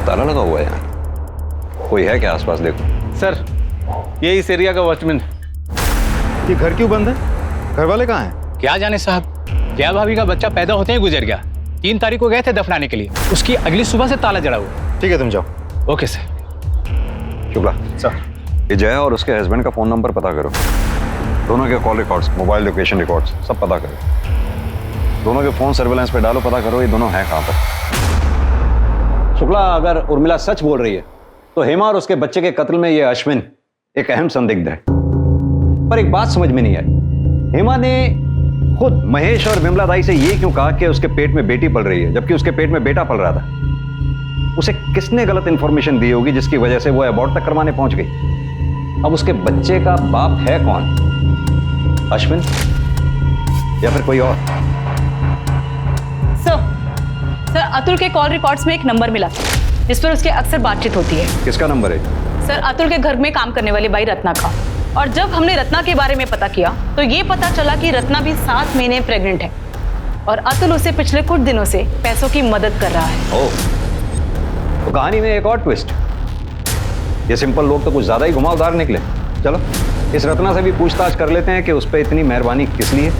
ताला लगा हुआ है यहाँ, कोई है क्या आसपास? देखो सर, ये इस एरिया का वॉचमैन। ये घर क्यों बंद है? घर वाले कहाँ हैं? क्या जाने साहब, जया भाभी का बच्चा पैदा होते ही गुजर गया। 3 तारीख को गए थे दफनाने के लिए, उसकी अगली सुबह से ताला जड़ा हुआ। ठीक है, तुम जाओ। Okay sir. शुक्ला सर, ये जया और उसके हस्बैंड का फोन नंबर पता करो, दोनों के call records, mobile location records सब पता करो, दोनों के फोन सर्विलांस पे डालो, पता करो ये दोनों हैं कहाँ पर। शुक्ला, अगर उर्मिला सच बोल रही है तो हेमा और उसके बच्चे के कत्ल में ये अश्विन एक अहम संदिग्ध है। पर एक बात समझ में नहीं आई, हेमा ने खुद महेश और विमला दाई से ये क्यों कहा कि उसके पेट में बेटी पल रही है जबकि उसके पेट में बेटा पल रहा था? उसे किसने गलत इंफॉर्मेशन दी होगी जिसकी वजह से वो अबॉर्ट तक करवाने पहुंच गई? अब उसके बच्चे का बाप है कौन? अश्विन या फिर कोई और? सर, अतुल के कॉल रिकॉर्ड्स में एक नंबर मिला जिस पर उसकी अक्सर बातचीत होती है। किसका नंबर है? सर, अतुल के घर में काम करने वाली बाई रत्ना का। और जब हमने रत्ना के बारे में पता किया तो ये पता चला कि रत्ना भी 7 महीने प्रेग्नेंट है और अतुल उसे पिछले कुछ दिनों से पैसों की मदद कर रहा है। ओह, तो कहानी में एक और ट्विस्ट। ये सिंपल लोग तो कुछ ज्यादा ही घुमावदार निकले। चलो इस रत्ना से भी पूछताछ कर लेते हैं कि उस पर इतनी मेहरबानी किस लिए।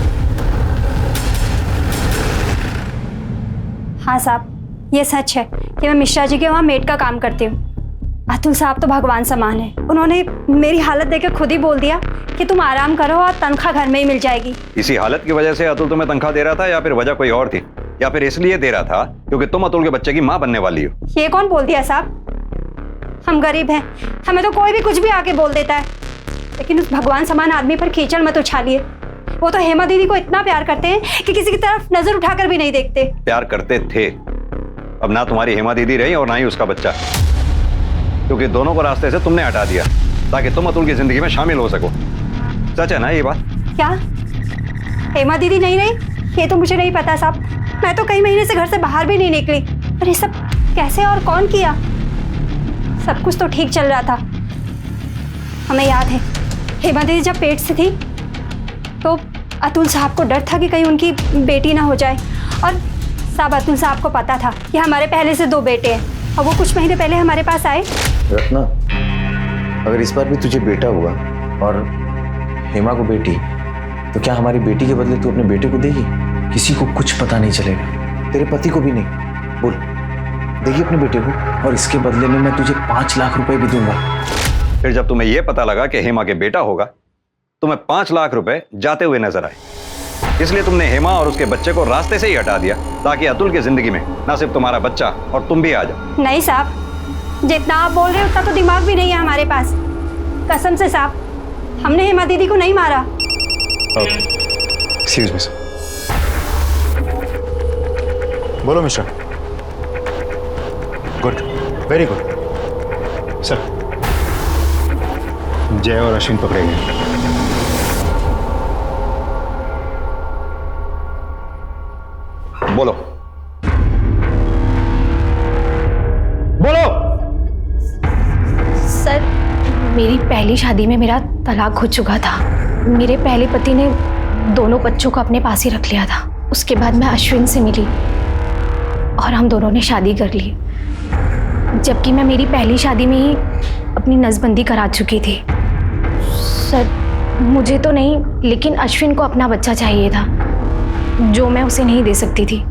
हाँ साहब, ये सच है कि मैं मिश्रा जी के वहाँ मेड का काम करती हूँ। अतुल साहब तो भगवान समान है। उन्होंने मेरी हालत देखकर खुद ही बोल दिया कि तुम आराम करो और तनख्वाह घर में ही मिल जाएगी। इसी हालत की वजह से अतुल तुम्हें तनख्वाह दे रहा था या फिर वजह कोई और थी? या फिर इसलिए दे रहा था क्योंकि तुम अतुल के बच्चे की माँ बनने वाली हो? ये कौन बोल दिया साहब? हम गरीब हैं, हमें तो कोई भी कुछ भी आके बोल देता है। लेकिन उस भगवान समान आदमी पर कीचड़ मत उछालिए। वो तो हेमा दीदी को इतना प्यार करते हैं कि किसी की तरफ नजर उठाकर भी नहीं देखते। प्यार करते थे। अब ना तुम्हारी हेमा दीदी रही और ना ही उसका बच्चा, क्योंकि दोनों को रास्ते से तुमने हटा दिया ताकि तुम अतुल की जिंदगी में शामिल हो सको। सच है ना ये बात? क्या हेमा दीदी नहीं रही? ये तो मुझे नहीं पता साहब। मैं तो कई महीने से घर से बाहर भी नहीं निकली। पर ये सब कैसे और कौन किया? सब कुछ तो ठीक चल रहा था। हमें याद है हेमा दीदी जब पेट से थी तो अतुल साहब को डर था कि कहीं उनकी बेटी ना हो जाए। और साहब, अतुल साहब को पता था कि हमारे पहले से 2 बेटे हैं और वो कुछ महीने पहले हमारे पास आए। रत्ना, अगर इस बार भी तुझे बेटा हुआ और हेमा को बेटी, तो क्या हमारी बेटी के बदले तू अपने बेटे को देगी? किसी को कुछ पता नहीं चलेगा, तेरे पति को भी नहीं। बोल, देगी अपने बेटे को? और इसके बदले में मैं तुझे 5 लाख रुपए भी दूंगा। फिर जब तुम्हें यह पता लगा कि हेमा के बेटा होगा, तुम्हें 5 लाख रुपए जाते हुए नजर आए, इसलिए तुमने हेमा और उसके बच्चे को रास्ते से ही हटा दिया ताकि अतुल की जिंदगी में ना सिर्फ तुम्हारा बच्चा और तुम भी आ जाओ। नहीं साहब, जितना आप बोल रहे हो उतना तो दिमाग भी नहीं है हमारे पास। कसम से साहब, हमने हेमा दीदी को नहीं मारा। Excuse me sir. बोलो mister. Good, very good sir. Jai और अश्विन पकड़े गए। बोलो बोलो। सर, मेरी पहली शादी में मेरा तलाक हो चुका था। मेरे पहले पति ने दोनों बच्चों को अपने पास ही रख लिया था। उसके बाद मैं अश्विन से मिली और हम दोनों ने शादी कर ली, जबकि मैं मेरी पहली शादी में ही अपनी नसबंदी करा चुकी थी। सर, मुझे तो नहीं, लेकिन अश्विन को अपना बच्चा चाहिए था, जो मैं उसे नहीं दे सकती थी।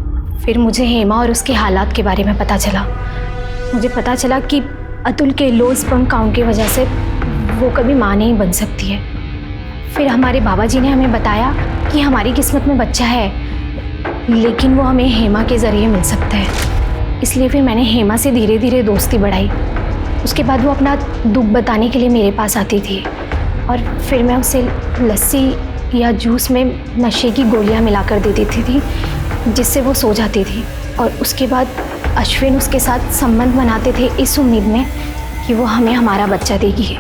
फिर मुझे हेमा और उसके हालात के बारे में पता चला। मुझे पता चला कि अतुल के लो स्पर्म काउंट की वजह से वो कभी माँ नहीं बन सकती है। फिर हमारे बाबा जी ने हमें बताया कि हमारी किस्मत में बच्चा है, लेकिन वो हमें हेमा के ज़रिए मिल सकता है। इसलिए फिर मैंने हेमा से धीरे धीरे दोस्ती बढ़ाई। उसके बाद वो अपना दुख बताने के लिए मेरे पास आती थी और फिर मैं उसे लस्सी या जूस में नशे की गोलियां मिलाकर दे देती थी, जिससे वो सो जाती थी। और उसके बाद अश्विन उसके साथ संबंध बनाते थे इस उम्मीद में कि वो हमें हमारा बच्चा देगी,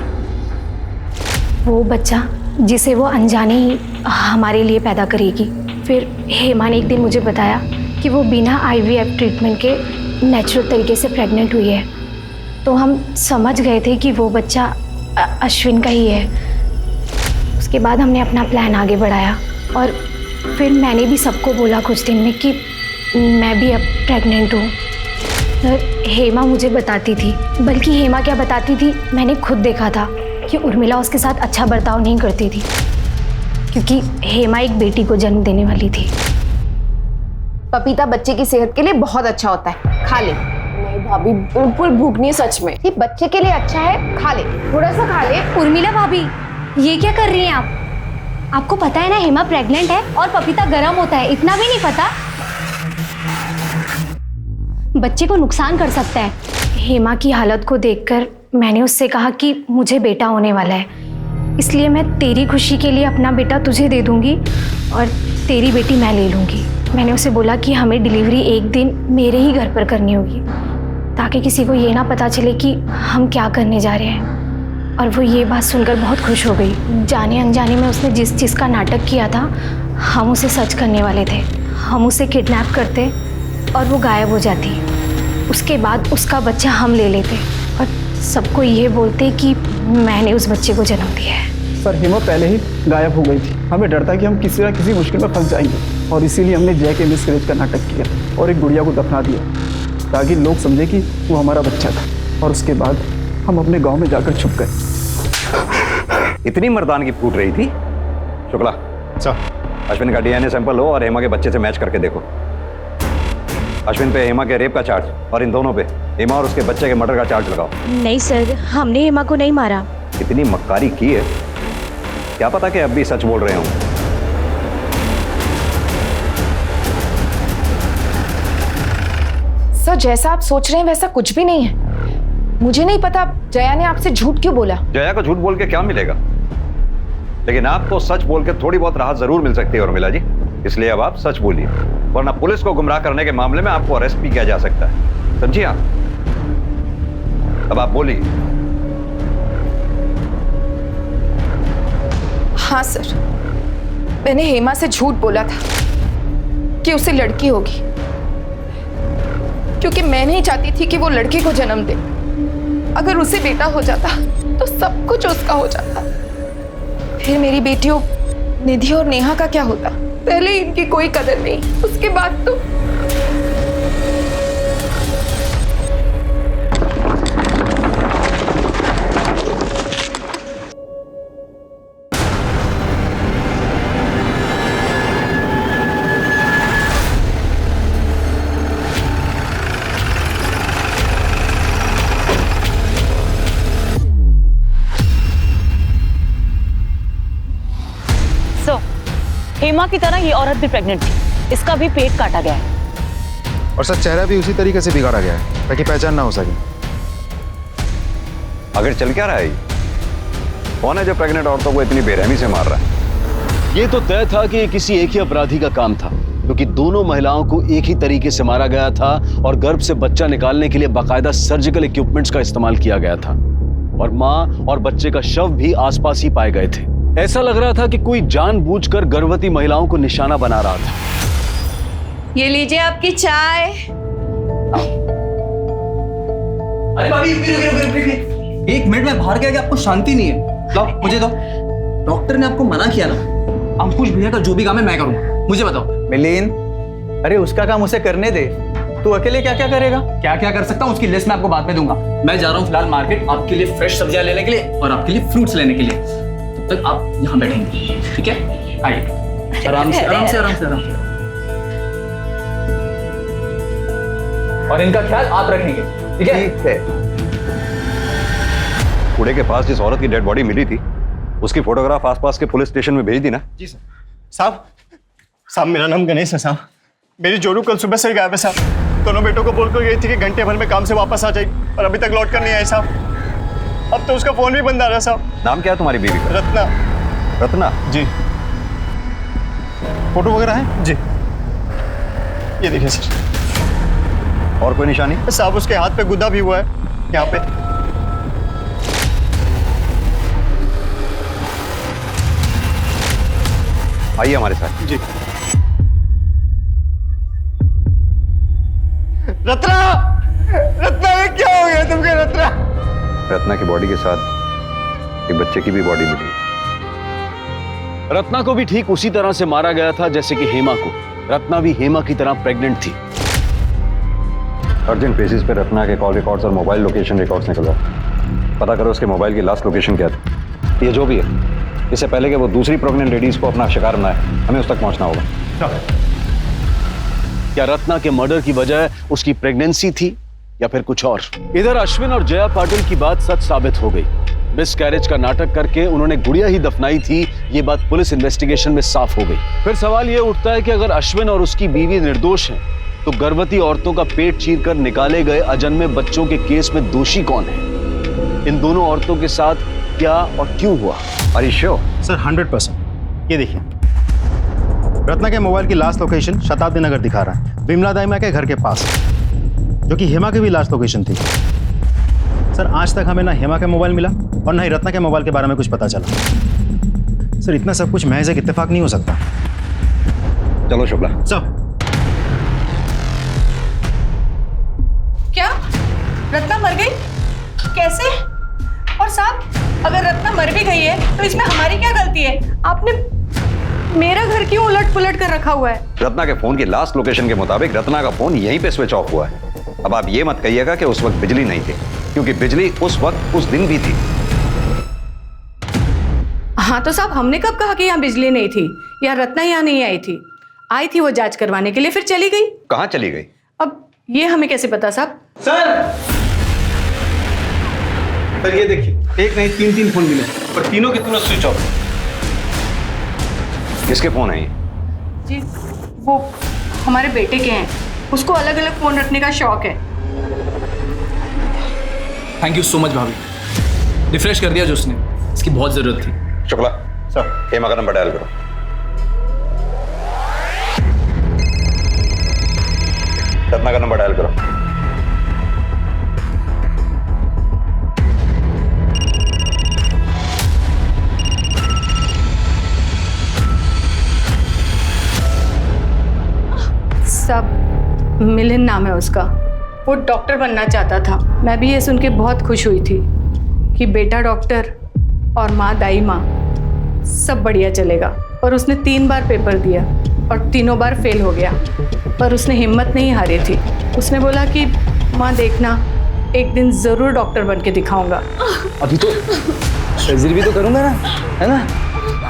वो बच्चा जिसे वो अनजाने ही हमारे लिए पैदा करेगी। फिर हेमा ने एक दिन मुझे बताया कि वो बिना IVF ट्रीटमेंट के नेचुरल तरीके से प्रेग्नेंट हुई है। तो हम समझ गए थे कि वो बच्चा अश्विन का ही है। उसके बाद हमने अपना प्लान आगे बढ़ाया और फिर मैंने भी सबको बोला कुछ दिन में कि मैं भी अब प्रेग्नेंट हूँ। हेमा मुझे बताती थी, बल्कि हेमा क्या बताती थी, मैंने खुद देखा था कि उर्मिला उसके साथ अच्छा बर्ताव नहीं करती थी, क्योंकि हेमा एक बेटी को जन्म देने वाली थी। पपीता बच्चे की सेहत के लिए बहुत अच्छा होता है, खा ले। नहीं भाभी, बिल्कुल भूख नहीं है सच में। ये बच्चे के लिए अच्छा है, खा ले, थोड़ा सा खा ले। उर्मिला भाभी, ये क्या कर रही हैं आप? आपको पता है ना हेमा प्रेग्नेंट है और पपीता गर्म होता है, इतना भी नहीं पता? बच्चे को नुकसान कर सकता है। हेमा की हालत को देखकर मैंने उससे कहा कि मुझे बेटा होने वाला है, इसलिए मैं तेरी खुशी के लिए अपना बेटा तुझे दे दूंगी और तेरी बेटी मैं ले लूँगी। मैंने उसे बोला कि हमें डिलीवरी एक दिन मेरे ही घर पर करनी होगी, ताकि किसी को ये ना पता चले कि हम क्या करने जा रहे हैं। और वो ये बात सुनकर बहुत खुश हो गई। जाने अनजाने में उसने जिस चीज़ का नाटक किया था, हम उसे सच करने वाले थे। हम उसे किडनैप करते और वो गायब हो जाती। उसके बाद उसका बच्चा हम ले लेते और सबको ये बोलते कि मैंने उस बच्चे को जन्म दिया है। सर, हेमा पहले ही गायब हो गई थी। हमें डर था कि हम किसी ना किसी मुश्किल में फंस जाएंगे और इसीलिए हमने जय के मिसकैरेज का नाटक किया और एक गुड़िया को दफना दिया, ताकि लोग समझे कि वो हमारा बच्चा था। और उसके बाद हम अपने गांव में जाकर छुप गए। इतनी मर्दानगी फूट रही थी। शुक्ला सर, अश्विन का DNA सैंपल लो और हेमा के बच्चे से मैच करके देखो। अश्विन पे हेमा के रेप का चार्ज और इन दोनों पे हेमा और उसके बच्चे के मर्डर का चार्ज लगाओ। नहीं सर, हमने हेमा को नहीं मारा। इतनी मक्कारी की है, क्या पता कि अब भी सच बोल रहे हों। सर, जैसा आप सोच रहे हैं वैसा कुछ भी नहीं है। मुझे नहीं पता जया ने आपसे झूठ क्यों बोला। जया को झूठ बोल के क्या मिलेगा, लेकिन आपको सच बोल के थोड़ी बहुत राहत जरूर मिल सकती है उर्मिला जी। इसलिए अब आप सच बोलिए, वरना पुलिस को गुमराह करने के मामले में आपको अरेस्ट भी किया जा सकता है। समझिए आप? अब आप बोलिए। हाँ सर, मैंने हेमा से झूठ बोला था कि उसे लड़की होगी, क्योंकि मैं नहीं चाहती थी कि वो लड़की को जन्म दे। अगर उसे बेटा हो जाता तो सब कुछ उसका हो जाता। फिर मेरी बेटियों निधि और नेहा का क्या होता? पहले इनकी कोई कदर नहीं, उसके बाद तो हेमा की तरह ये औरत भी प्रेग्नेंट थी, इसका भी पेट काटा गया है। और सर, चेहरा भी उसी तरीके से बिगाड़ा गया है ताकि पहचान ना हो सके। अगर चल क्या रहा है, कौन है जो प्रेग्नेंट औरतों को इतनी बेरहमी से मार रहा है? ये तो तय था कि ये किसी एक ही अपराधी का काम था, क्योंकि दोनों महिलाओं को एक ही तरीके से मारा गया था और गर्भ से बच्चा निकालने के लिए बाकायदा सर्जिकल इक्विपमेंट्स का इस्तेमाल किया गया था और मां और बच्चे का शव भी आसपास ही पाए गए थे। ऐसा लग रहा था कि कोई जानबूझकर गर्भवती महिलाओं को निशाना बना रहा था। ये लीजिए आपकी चाय। अरे भाभी रुकिए। एक मिनट में बाहर गया, आपको शांति नहीं है। लो मुझे दो। डॉक्टर ने आपको मना किया ना, अंकुश भैया का जो भी काम है मैं करूंगा। मुझे बताओ। मिलिंद, अरे उसका काम उसे करने दे, तू अकेले क्या क्या करेगा? क्या क्या कर सकता हूँ उसकी लिस्ट मैं आपको बाद में दूंगा। मैं जा रहा हूँ फिलहाल मार्केट आपके लिए फ्रेश सब्जियां लेने के लिए और आपके लिए फ्रूट्स लेने के लिए। तब तक आप यहाँ बैठेंगे, ठीक है? आइए आराम से आराम से आराम से आराम से। और इनका ख्याल आप रखेंगे, ठीक है? ठीक है। कूड़े के पास जिस औरत की डेड बॉडी मिली थी उसकी फोटोग्राफ आसपास के पुलिस स्टेशन में भेज दी ना? जी सर। साहब मेरा नाम गणेश है साहब। मेरी जोरू कल सुबह से गायब है साहब। दोनों बेटों को बोलकर गई थी कि घंटे भर में काम से वापस आ जाएगी और अभी तक लौट कर नहीं आई साहब। अब तो उसका फोन भी बंद आ रहा है साहब। नाम क्या है तुम्हारी बीवी का? रत्ना। रत्ना? जी। फोटो वगैरह है? जी। ये देखिए सर। और कोई निशानी? साहब उसके हाथ पे गुदा भी हुआ है यहाँ पे। आइए हमारे साथ। जी। रत्ना, रत्ना ये क्या हो गया तुमको रत्ना? रत्ना की बॉडी के साथ एक बच्चे की भी बॉडी मिली। रत्ना को भी ठीक उसी तरह से मारा गया था जैसे कि हेमा को। रत्ना भी हेमा की तरह प्रेग्नेंट थी। अर्जेंट बेसिस पे रत्ना के कॉल रिकॉर्ड्स और मोबाइल लोकेशन रिकॉर्ड्स निकलवाओ। पता करो उसके मोबाइल की लास्ट लोकेशन क्या थी। ये जो भी है, इससे पहले कि वो दूसरी प्रेग्नेंट लेडीज को अपना शिकार बनाए, हमें उस तक पहुंचना होगा। क्या रत्ना के मर्डर की वजह उसकी प्रेगनेंसी थी या फिर कुछ और? इधर अश्विन और जया पाटिल की बात सच साबित हो गई। मिसकैरेज का नाटक करके उन्होंने गुड़िया ही दफनाई थी, ये बात पुलिस इन्वेस्टिगेशन में साफ हो गई। फिर सवाल ये उठता है कि अगर अश्विन और उसकी बीवी निर्दोष हैं, तो गर्भवती औरतों का पेट चीरकर निकाले गए अजन्मे बच्चों के केस में दोषी कौन है? इन दोनों औरतों के साथ क्या और क्यों हुआ? Are you sure? सर 100%। ये देखिए, रत्ना के मोबाइल की लास्ट लोकेशन शताब्दी नगर दिखा रहा है, विमला दाइमा के घर के पास, जो कि हेमा की भी लास्ट लोकेशन थी। सर आज तक हमें ना हेमा का मोबाइल मिला और ना ही रत्ना के मोबाइल के बारे में कुछ पता चला। सर इतना सब कुछ महज एक इत्तेफाक नहीं हो सकता। चलो शुक्ला। सर। क्या रत्ना मर गई? कैसे? और साहब अगर रत्ना मर भी गई है तो इसमें हमारी क्या गलती है? आपने मेरा घर क्यों उलट पुलट कर रखा हुआ है? रत्ना के फोन की लास्ट लोकेशन के मुताबिक रत्ना का फोन यहीं पे स्विच ऑफ हुआ है। अब आप ये मत कहिएगा कि उस वक्त बिजली नहीं थी, क्योंकि बिजली उस वक्त उस दिन भी थी। हाँ तो साहब हमने कब कहा कि यहाँ बिजली नहीं थी या रत्ना यहाँ नहीं आई थी? आई थी वो जांच करवाने के लिए, फिर चली गई। कहाँ चली गई? अब ये हमें कैसे पता साहब? सर ये देखिए, एक नहीं तीन फोन मिले और तीनों के तीनों स्विच ऑफ। किसके फोन है ये? जी वो हमारे बेटे के हैं, उसको अलग अलग फोन रखने का शौक है। थैंक यू सो मच भाभी, रिफ्रेश कर दिया जो उसने, इसकी बहुत जरूरत थी। शुक्ला सर, हेमा का नंबर डायल करो। रत्ना का नंबर डायल करो। सब मिलिन नाम है उसका। वो डॉक्टर बनना चाहता था। मैं भी ये सुन के बहुत खुश हुई थी कि बेटा डॉक्टर और माँ दाई माँ, सब बढ़िया चलेगा। और उसने 3 बार पेपर दिया और तीनों बार फेल हो गया, पर उसने हिम्मत नहीं हारी थी। उसने बोला कि माँ देखना, एक दिन ज़रूर डॉक्टर बन के दिखाऊंगा। अभी तो सर्जरी भी तो करूंगा ना, है ना?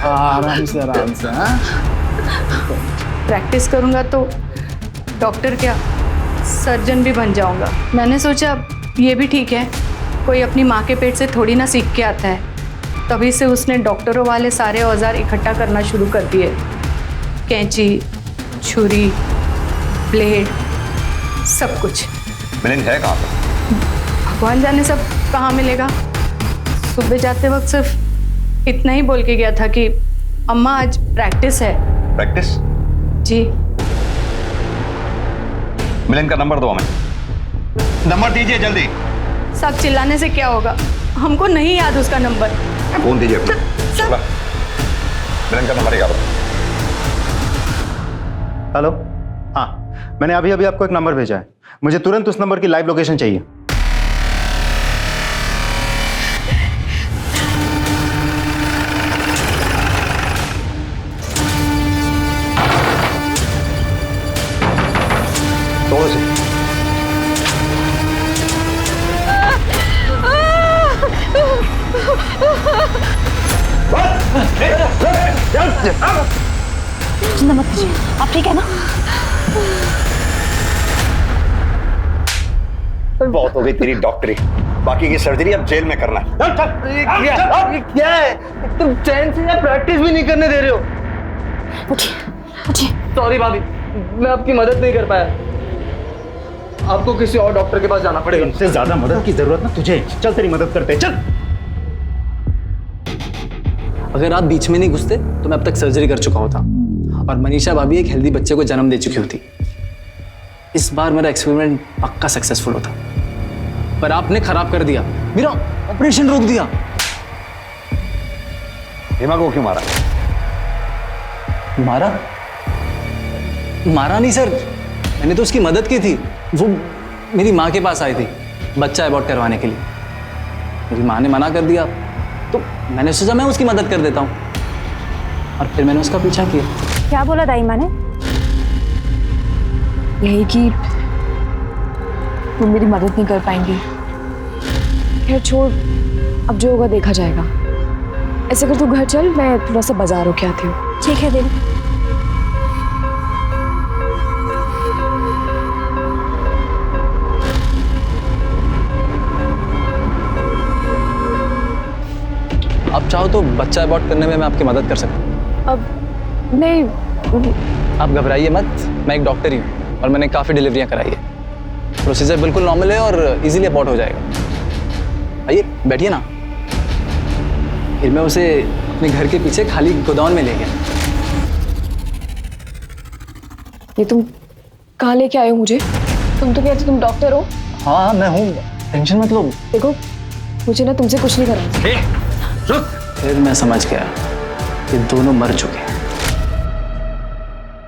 आराम से आराम से। हाँ प्रैक्टिस करूंगा तो डॉक्टर क्या, सर्जन भी बन जाऊंगा। मैंने सोचा ये भी ठीक है, कोई अपनी माँ के पेट से थोड़ी ना सीख के आता है। तभी से उसने डॉक्टरों वाले सारे औजार इकट्ठा करना शुरू कर दिए। कैंची, छुरी, ब्लेड, सब कुछ। मिलिंद है कहाँ पर? भगवान जाने सब कहाँ मिलेगा। सुबह जाते वक्त सिर्फ इतना ही बोल के गया था कि अम्मा आज प्रैक्टिस है। प्रैक्टिस? जी। मिलन का नंबर दो हमें। नंबर दीजिए जल्दी। सब चिल्लाने से क्या होगा, हमको नहीं याद उसका नंबर। फोन दीजिए अपना। शुक्ला, मिलन का नंबर निकालो। हेलो, हाँ, मैंने अभी अभी आपको एक नंबर भेजा है। मुझे तुरंत उस नंबर की लाइव लोकेशन चाहिए। थोड़ा से चिंता मत कीजिए, आप ठीक है ना? बहुत हो गई तेरी डॉक्टरी, बाकी की सर्जरी अब जेल में करना है। क्या है, तुम चैन से या प्रैक्टिस भी नहीं करने दे रहे हो। सॉरी भाभी, मैं आपकी मदद नहीं कर पाया। आपको किसी और डॉक्टर के पास जाना पड़ेगा। इससे ज्यादा मदद की जरूरत ना तुझे। चल तेरी मदद करते हैं, चल। अगर आप बीच में नहीं घुसते तो मैं अब तक सर्जरी कर चुका होता और मनीषा भाभी एक हेल्दी बच्चे को जन्म दे चुकी होती। इस बार मेरा एक्सपेरिमेंट पक्का सक्सेसफुल होता, पर आपने खराब कर दिया, मेरा ऑपरेशन रोक दिया। हेमा को क्यों मारा? मारा? मारा नहीं सर, मैंने तो उसकी मदद की थी। वो मेरी माँ के पास आई थी बच्चा अबॉर्ट करवाने के लिए। मेरी माँ ने मना कर दिया तो मैंने सोचा मैं उसकी मदद कर देता हूँ और फिर मैंने उसका पीछा किया। क्या बोला दाई माँ ने? यही कि तुम मेरी मदद नहीं कर पाएंगी। खैर छोड़, अब जो होगा देखा जाएगा। ऐसे कर तू घर चल, मैं थोड़ा सा बाजार होके आती हूँ। ठीक है दीदी। आप चाहो तो बच्चा अबॉर्ट करने में मैं आपकी मदद कर सकता हूँ। अब नहीं, आप घबराइए मत, मैं एक डॉक्टर ही हूँ और मैंने काफ़ी डिलीवरियाँ कराई है। प्रोसीजर बिल्कुल नॉर्मल है और इजीली अबॉर्ट हो जाएगा। आइए बैठिए ना। फिर मैं उसे अपने घर के पीछे खाली गोदाम में ले गया। ये तुम कहाँ लेके आए हो मुझे? तुम तो कहते तुम डॉक्टर हो। हाँ मैं हूँ, टेंशन मत लो। देखो मुझे ना तुमसे कुछ नहीं करना। फिर मैं समझ गया कि दोनों मर चुके हैं।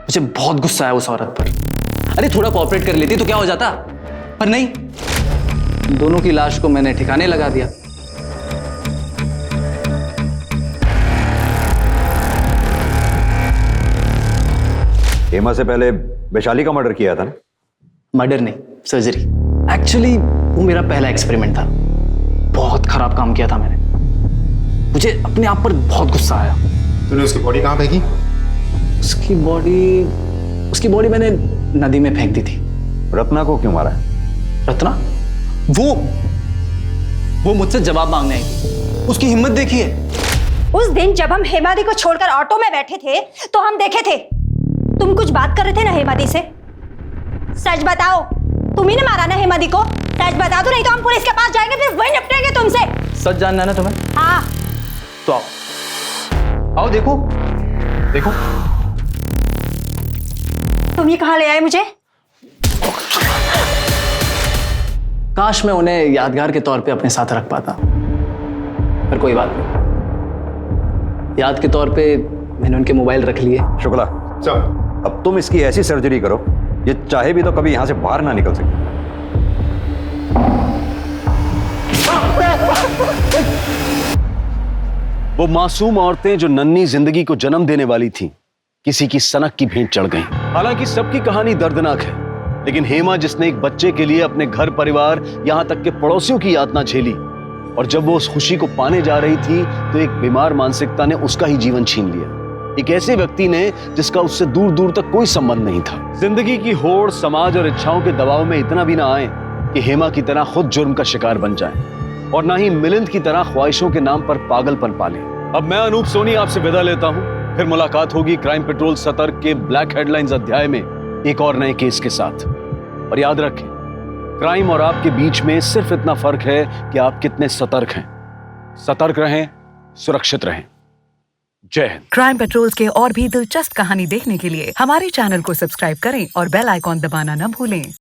मुझे बहुत गुस्सा आया उस औरत पर। अरे थोड़ा कोऑपरेट कर लेती तो क्या हो जाता, पर नहीं, दोनों की लाश को मैंने ठिकाने लगा दिया। हेमा से पहले वैशाली का मर्डर किया था ना? मर्डर नहीं, सर्जरी। एक्चुअली वो मेरा पहला एक्सपेरिमेंट था। बहुत खराब काम किया था मैंने। मुझे अपने आप पर बहुत गुस्सा आया। तूने उसकी बॉडी कहाँ फेंकी? उसकी बॉडी मैंने नदी में फेंक दी थी। रत्ना को क्यों मारा? रत्ना? वो मुझसे जवाब मांगने आई। उसकी हिम्मत देखिए। उस दिन जब हम हेमादी को छोड़कर ऑटो में बैठे थे तो हम देखे थे तुम कुछ बात कर रहे थे ना हेमादी से। सच बताओ, तुम ही ने मारा ना हेमादी को? सच बता दो, नहीं तो हम पुलिस के पास जाएंगे, फिर वही निपटेंगे तुमसे। सच जानना है ना तुम्हें? हाँ। तो आओ देखो। तुम ये कहाँ ले आए मुझे? काश मैं उन्हें यादगार के तौर पे अपने साथ रख पाता, पर कोई बात नहीं। याद के तौर पे मैंने उनके मोबाइल रख लिए। शुक्ला, अब तुम इसकी ऐसी सर्जरी करो ये चाहे भी तो कभी यहां से बाहर ना निकल सके। वो मासूम औरतें जो नन्ही जिंदगी को जन्म देने वाली थीं, किसी की सनक की भेंट चढ़ गईं। हालांकि सबकी कहानी दर्दनाक है, लेकिन हेमा जिसने एक बच्चे के लिए अपने घर परिवार यहां तक के पड़ोसियों की यातना झेली, और जब वो उस खुशी को पाने जा रही थी तो एक बीमार मानसिकता ने उसका ही जीवन छीन लिया। एक ऐसे व्यक्ति ने जिसका उससे दूर दूर तक कोई संबंध नहीं था। जिंदगी की होड़, समाज और इच्छाओं के दबाव में इतना भी ना आए कि हेमा की तरह खुद जुर्म का शिकार बन जाए, और ना ही मिलिंद की तरह ख्वाहिशों के नाम पर पागलपन पाले। अब मैं अनूप सोनी आपसे विदा लेता हूं। फिर मुलाकात होगी क्राइम पेट्रोल सतर्क के ब्लैक हेडलाइंस अध्याय में एक और नए केस के साथ। और याद रखें, क्राइम और आपके बीच में सिर्फ इतना फर्क है कि आप कितने सतर्क हैं। सतर्क रहें, सुरक्षित रहें। जय हिंद। क्राइम पेट्रोल्स के और भी दिलचस्प कहानी देखने के लिए हमारे चैनल को सब्सक्राइब करें और बेल आइकॉन दबाना न भूलें।